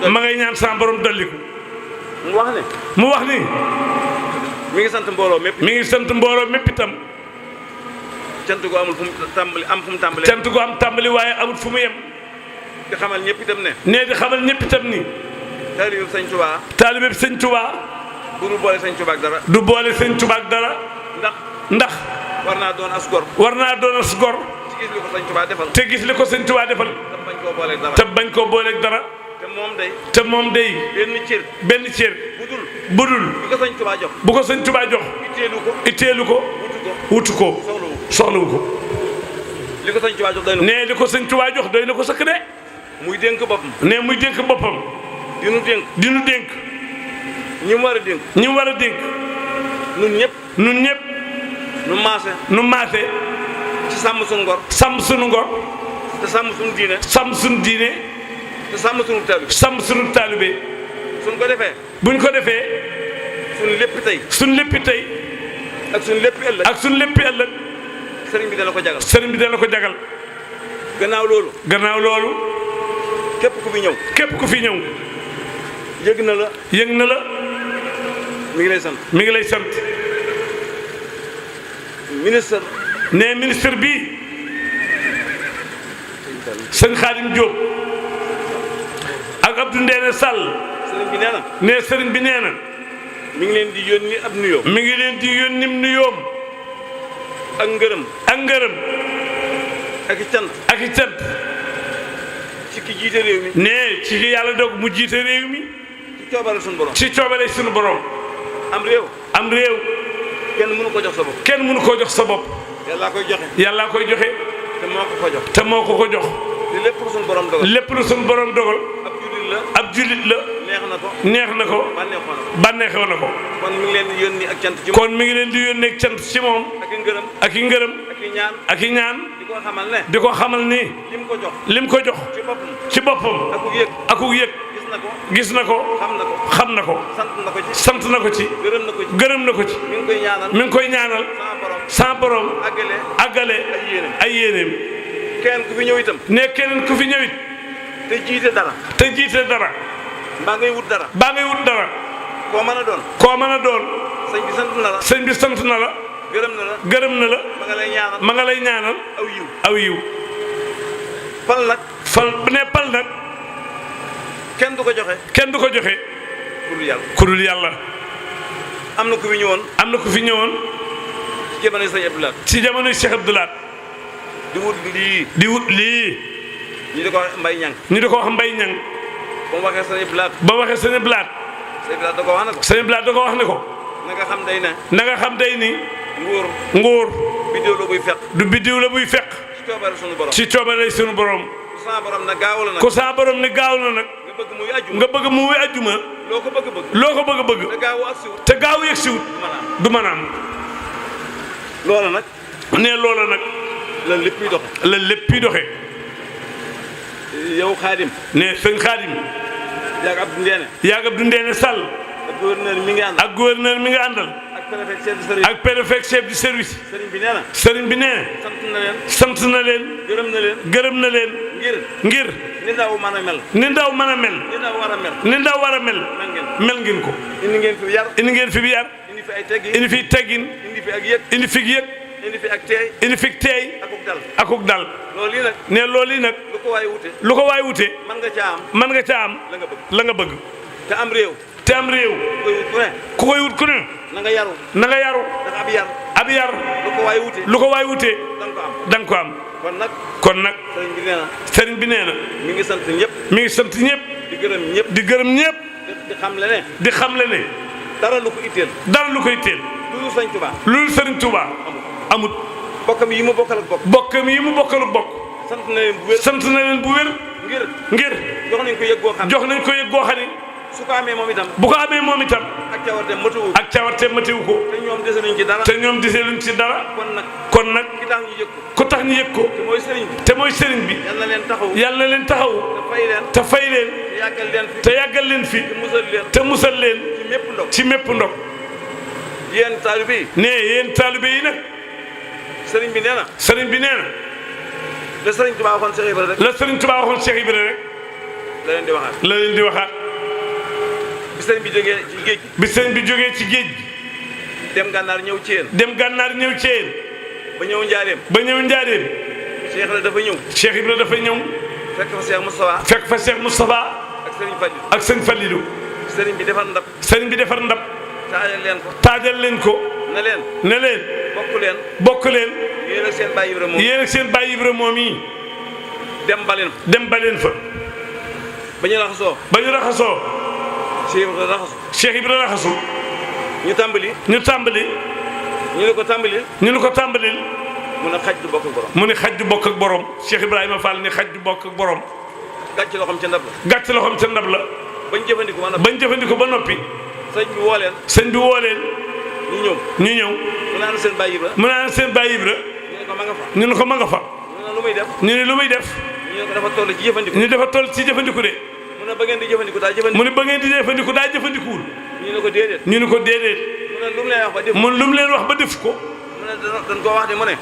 ma ngay ñaan sa borom dolliku mu wax ni mi ngi sant mbooloo mépp mi ngi sant mbooloo mépp itam cant gu amul fu mu tàmbali am fu mu tàmbali cant gu am tàmbali waaye amul fu mu yem di xamal ñëpp itam ne nee di xamal ñëpp itam ni taalibe Sëñ Tuubaa taalibe Sëñ Tuubaa du boole Sëñ Tuubaa ak dara du boole Sëñ Tuubaa ak dara ndax war naa doon as gor war naa doon as gor te gis li ko Sëñ Tuubaa defal te gis li ko Sëñ Tuubaa defal te bañ koo booleeg dara te moom day benn cër budul bu ko Sëñ Tuubaa jox itteelu ko wutu ko soxlawu ko li ko Sëñ Tuubaa jox doy na nee li ko Sëñ Tuubaa jox doy na ko sëkk de muy dénk boppam nee muy dénk boppam di nu dénk ñi mu war a dénk nun ñëpp nu maase ci sàmm suñu ngor te sàmm suñu diine te sàmm suñu taalibe buñ ko defee suñ léppi tey ak suñ léppi ëllëg sëriñ bi dana ko jagal gannaaw loolu képp ku fi ñëw yëg na la mi ngi lay sant ministre bi sëñ Khadim Diop ak Abdou Ndéné Sall sëriñ bi nee na mi ngi leen di yónni ab nuyoo mi ngi leen di yónni nuyoom ak ngërëm ak i cant ci ki jiite réew mi nee ci yàlla dog mu jiite réew mi ci coobare suñu borom am réew kenn mënu ko jox sa bopp kenn mënu ko jox sa bopp yàllaa koy joxe te moo ko jox lépp lu suñu borom dogal ab jullit la neex na ko bànneexoo na ko kon mi ngi leen di yónni ak cant ci moom kon mi ngi leen di yónni ak cant ci moom ak i ngërëm ak i ngërëm ak i ñaan di ko xamal ni lim ko jox ci boppam akuk yëg gis na ko xam na ko sant na ko ci gërëm na ko ci mi ngi koy ñaanal sa borom àggale ay yéeneem keneen ku fi ñëw itam ne keneen ku fi ñëwit te jiite dara mbaa ngay wut dara koo mën a doon sëñ bi sant na la gërëm na la ma nga lay ñaanal aw yiw pal nag kenn du ko joxe ku dul yàlla am na ku fi ñëwoon ci jamonoy Cheikh Abdou Lahad di wut lii ñu di ko wax Mbay Ñang ba mu waxee sëñ Abdou Lahad sëñ Abdou Lahad da ko wax ne ko na nga xam day ni nguur du biddiw la buy fekk ci coobare sunu borom ku sa borom ne gaaw na nag nga bëgg mu wuy ajjuma loo ko bëgg te gaaw yegg siwut du mën a am loola nag la lépp yi doxe yow Xaadim ne sëñ Xaadim yaag Abdou Ndeene Sall ak gouverneur mi nga àndal ak préfet chef du service sëriñ bi nee na sant na leen gërëm na leen ngir ni ndaw mën a mel ni ndaw war a mel mel ngeen ko indi ngeen fi yar indi fi teggin indi fi yëg indi fi teey akuk dal loolu yi nag lu ko waay wute mën nga ca am la nga bëgg te am réew ku koy wut ku ne na nga yaru ab yar lu ko waay wute danga ko am kon nag sëriñ bi nee na mi ngi sant ñëpp di gërëm ñëpp di xamle ne dara lu ko itteel lu sëriñ Touba amut bokkam yi mu bokkal ak bokk sant na leen bu wér ngir jox nañ ko yëg goo xam ne bu ko amee moom itam ak cawarteem matiwu ko te ñoom dese luñ ci dara kon nag ku tax ñu yëg ko te mooy sëriñ bi yàlla na leen taxaw te fay leen te yàggal leen fi te musal leen ci mépp ndog yéen taalibe yi nag sëriñ bi nee na la sëriñ Tuubaa waxoon Cheikh Ibra rek la leen di waxaat bi sëriñ bi jógee ci géej gi dem gànnaar ñëw ci yéen ba ñëw njaareem Cheikh Ibra dafa ñëw fekk fa Cheikh Moustapha ak sëriñ Fallilou sëriñ bi defar ndab taajal leen ko ne leen bokk leen yéen ak seen Baay Ibra moom yi dem baleen fa ba ñu raxasoo Cheikh Ibra raxasu ñu tàmbali ñu ne ko tàmbalil mu ne xaj du bokk ak borom Cheikh Ibrahima Fall ni xaj du bokk ak borom gàcc loxoom ca ndab la bañ jëfandikoo ba noppi sëñ bi woo leen ñu ñëw mu naan seen Baay Ibra ñu ne ko ma nga fa ñu ne lu muy def ñu dafa toll ci jëfandiku de mu ne ba ngeen di jëfandiku daa jëfandikuwul ñu ne ko déedéet mun lu mu leen wax ba def ko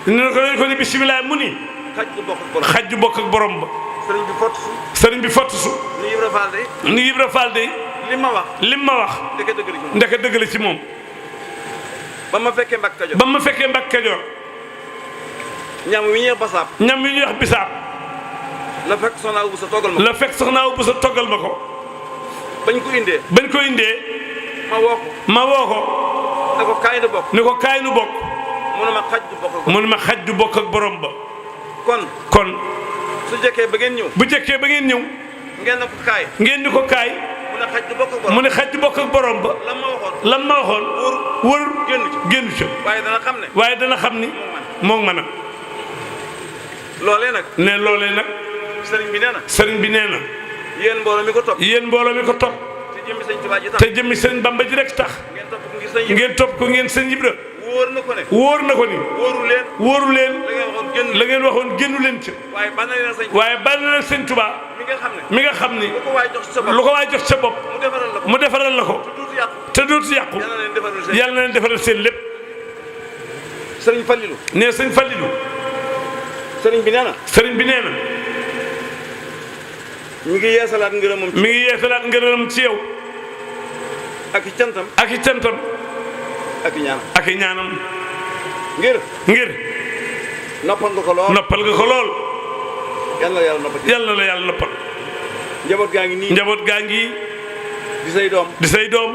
ñu ne ko dañ ko ne bisimilah mu ni xaj ju bokk ak borom ba sëriñ bi fottusu ni Ibra Fall de lim ma wax ndeke dëgg la ci moom ba ma fekkee Mbàkke Kajoor ñam wi ñuy wax bisaab la fekk soxna Awa Bousso toggal ma ko bañ ko indee ma woo ko ne ko kaay nu bokk mu ne ma xaj du bokk ak borom ba kon su jëkkee ba ngeen ñëw ngeen ni ko kaay mu ne xaj du bokk ak borom ba lam ma waxoon wër génn ca waaye dana xam ni moom ma nag loolee nag sëriñ bi nee na yéen mbooloo mi ko topp te jëmmi sëñ Bamba ji rek tax ngeen topp ko ngeen sëñ Ibra wóor na ko ni wóoru leen la ngeen waxoon génnu leen ci waaye bànn leen sëñ Tuubaa mi nga xam ni lu ko waay jox sa bopp mu defaral la ko te dootu yàqu yàlla na leen defaral seen lépp. sëriñ Fallilu nee sëñ Fallilu sëriñ bi nee na mi ngi yeesalaat ngërëmam ci yow ak i cantam ak i ñaanam ngir noppal nga ko lool yàlla la yàlla noppal njaboot gaa ngi di say doom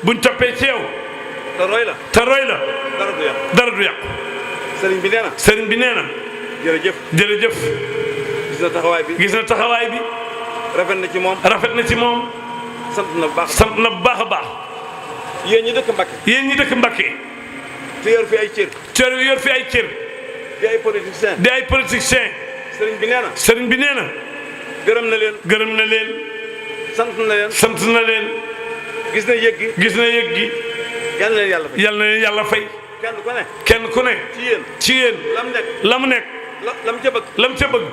buñ toppee ci yow te roy la dara du yàqu sëriñ bi nee na jërëjëf gis na taxawaay bi rafet na ci moom sant na bu baax a baax yéen ñi dëkk Mbakke te yor fi ay cër di ay politiciens sëriñ bi nee na gërëm na leen sant na leen gis na yëg gi yàlla na leen yàlla fay kenn ku ne ci yéen la mu nekk lam ca bëgg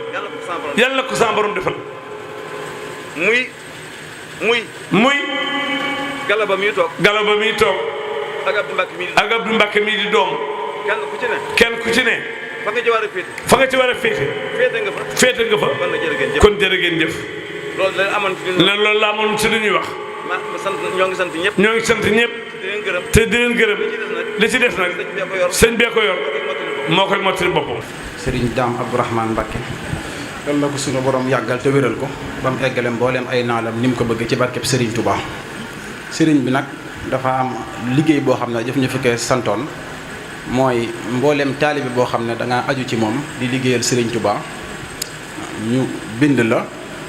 yàlla na ko sa borom defal muy galaba mi toog ak Abdou Mbacke mii di doom kenn ku ci ne fa nga ci war a féete kon jërë ngeen jëf loolu la amoon ci lu ñuy wax ñoo ngi sant ñëpp te di leen gërëm li ci des nag sëñ bee ko yor moo koy mottali boppam. Serigne Dame Abdourahmane Mbacke yal na ko suñu borom yàggal te wéral ko ba mu eggale mbooleem ay naalam ni mu ko bëgg ci barkeb Serigne Touba. Serigne bi nag dafa am liggéey boo xam ne jëf ñu fekkee santoon mooy mbooleem taalibe boo xam ne da ngaa aju ci moom di liggéeyal Serigne Touba ñu bind la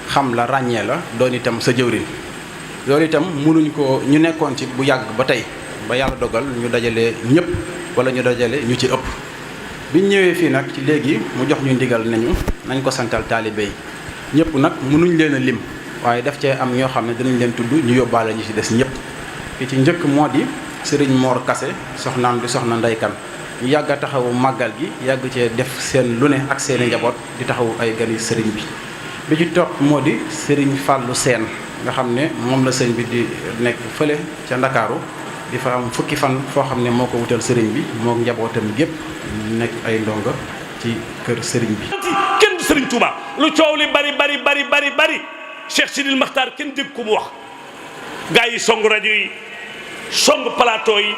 xam la ràññee la doon itam sa jëwrin loolu itam mënuñ ko ñu nekkoon ci bu yàgg ba tey ba yàlla dogal ñu dajale ñëpp wala ñu dajale ñu ci ëpp biñ ñëwee fii nag ci léegi mu jox ñu ndigal nañu nañ ko santal taalibe yi ñëpp nag mënuñ leen a lim waaye daf cee am ñoo xam ne dinañ leen tudd ñu yóbbaale ñu ci des ñëpp ki ci njëkk moo di Serigne Mor Kase soxnaam di soxna ndeykan ñu yàgg a taxawu màggal gi yàgg cee def seen lu ne ak seeni njaboot di taxawu ay gani sëriñ bi ci topp moo di Serigne Fallou Seen nga xam ne moom la sëñ bi di nekk fële ca Ndakaaru di fa am fukki fan foo xam ne moo ko wutal sëriñ bi moo njabootam gépp nekk ay ndongo ci kër sëriñ bi. kenn du Serigne Touba lu coow li bari Cheikh Sidil Makhtar kenn dégg ko mu wax gaa yi song rajo yi song plateau yi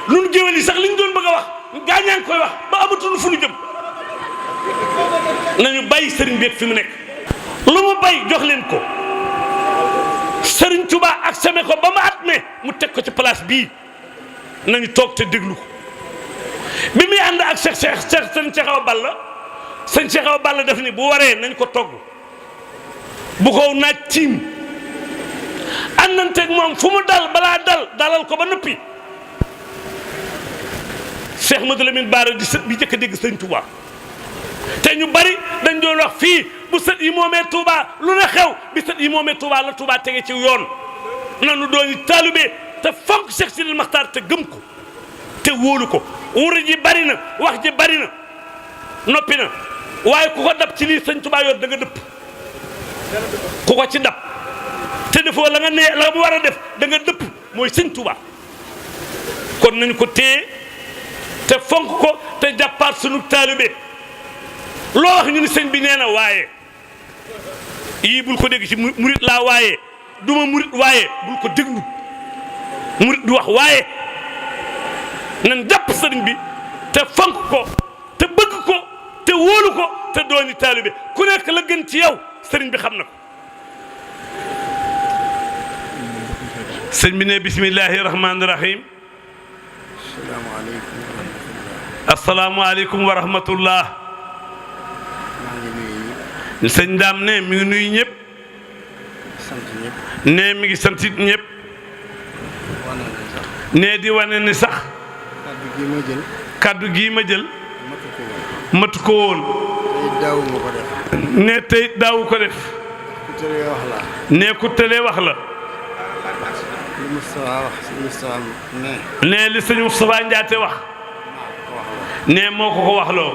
lu nu géwél yi sax li ñu doon bëgg a wax gaa ñaa ngi koy wax ba amatul fu nu jëm nañu bàyyi sëriñ bi fi mu nekk lu mu bay jox leen ko Serigne Touba ak seme ko ba mu atme mu teg ko ci place bii nañu toog te déglu ko bi muy ànd ak sëñ Cheikh Awa Balla def ni bu waree nañ ko togg bu ko naaj tiim àndanteeg moom fu mu dal balaa dalal ko ba noppi Cheikh Madou Lamine Bara di sët bi njëkk a dégg sëñ Touba te ñu bari dañ doon wax fii bu sët yi moomee Touba lu ne xew bi sët yi moomee Touba la Touba tege ci yoon nanu dooni taalibe te fonk Cheikh Sidil Makhtar te gëm ko te wóolu ko wuri ji bari na wax ji bari na noppi na waaye ku ko dab ci lii sëñ Touba yor da nga dëpp ku ko ci dab te defoo la mu war a def da nga dëpp mooy sëñ Touba kon nañu ko téye te fonk ko te jàppaat sunu taalibe loo wax ñu ni sëñ bi nee na waaye yii bul ko dégg ci murit laa waaye duma murit waaye bul ko déglu murit du wax waaye nan jàpp sëriñ bi te fonk ko te bëgg ko te wóolu ko te dooni taalibe ku nekk la gën ci yow sëriñ bi xam na ko sëñ bi ne bismillahi rahmaani rahim asalaamualeykum wa rahmatullah sëñ Daam ne mi ngi nuyu ñëpp ne mi ngi sant ñëpp ne di wane ni sax kaddu gii ma jël matu ko woon ne tey daawu ko def ne ku tëlee wax la. ne li sëñ Moustapha Ndiaté wax. ne moo ko waxloo.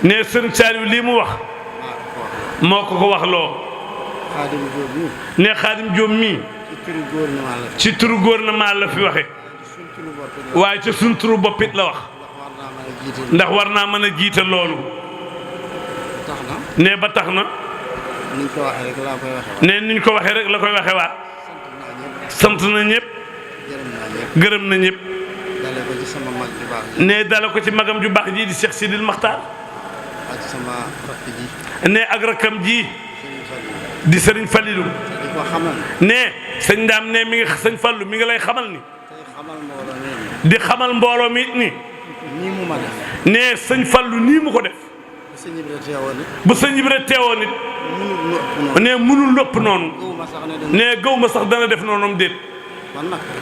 ne sëñ Saliou lii mu wax. moo ko waxloo. ne Xaadim Jóob mii. ci turu gouvernement la fi waxe waaye ci suñ turu boppit la wax. ndax war naa mën a jiite loolu. ne ba tax na. ne niñ ko waxee rek la koy waxe waa. sant na ñëpp. gërëm na ñëpp. ne dale ko ci magam ju baax ji di Cheikh Sidil Maxtaar. ne ak rakkam ji di Sëriñ Fallilu. ne sëñ Ndaam ne mi ngi sëñ Fallu mi ngi lay xamal ni. di xamal mbooloo mi ni. ne sëñ Fallu nii mu ko def. bu sëñ Ibra teewoon it. ne mënul lépp noonu. ne gëw ma sax dana def noonu am déet.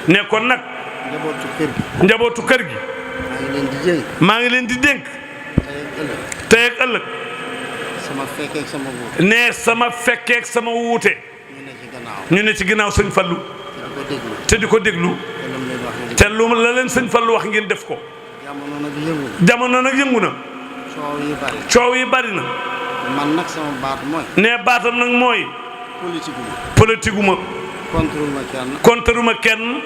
ne kon nag. njabootu kër gi. maa ngi leen di dénk. tey ak ëllëg. ne sama fekkeek sama wuute. ñu ne ci ginnaaw sëñ Fallu. te di ko déglu. te lu la leen sëñ Fallu wax ngeen def ko. jamono nag yëngu na. coow yi bari na. man nag sama baat mooy. ne baatam nag mooy. politique ma. kontaruma kenn.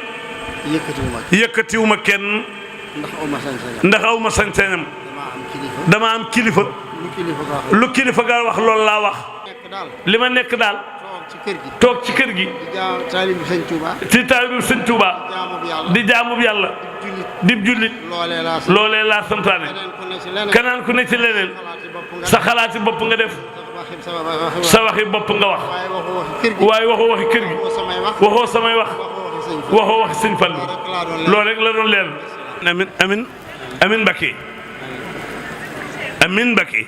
yëkkatiwuma kenn. ndax aw ma sañ-sañam. dama am kilifa. lu kilifa ga wax loolu laa wax. li ma nekk daal. toog ci kër gi. ci taalibu sëñ Touba. di jaamub yàlla. dib jullit. loolee laa santaane. keneen ku ne ci leneen. sa xalaati bopp nga def. sa waxi bopp nga wax. waaye waxoo waxi kër gi. waxoo samay wax. waxoo waxi sëñ Fallu. loolu rek la doon leer. amin amin amin Mbakke amin Mbakke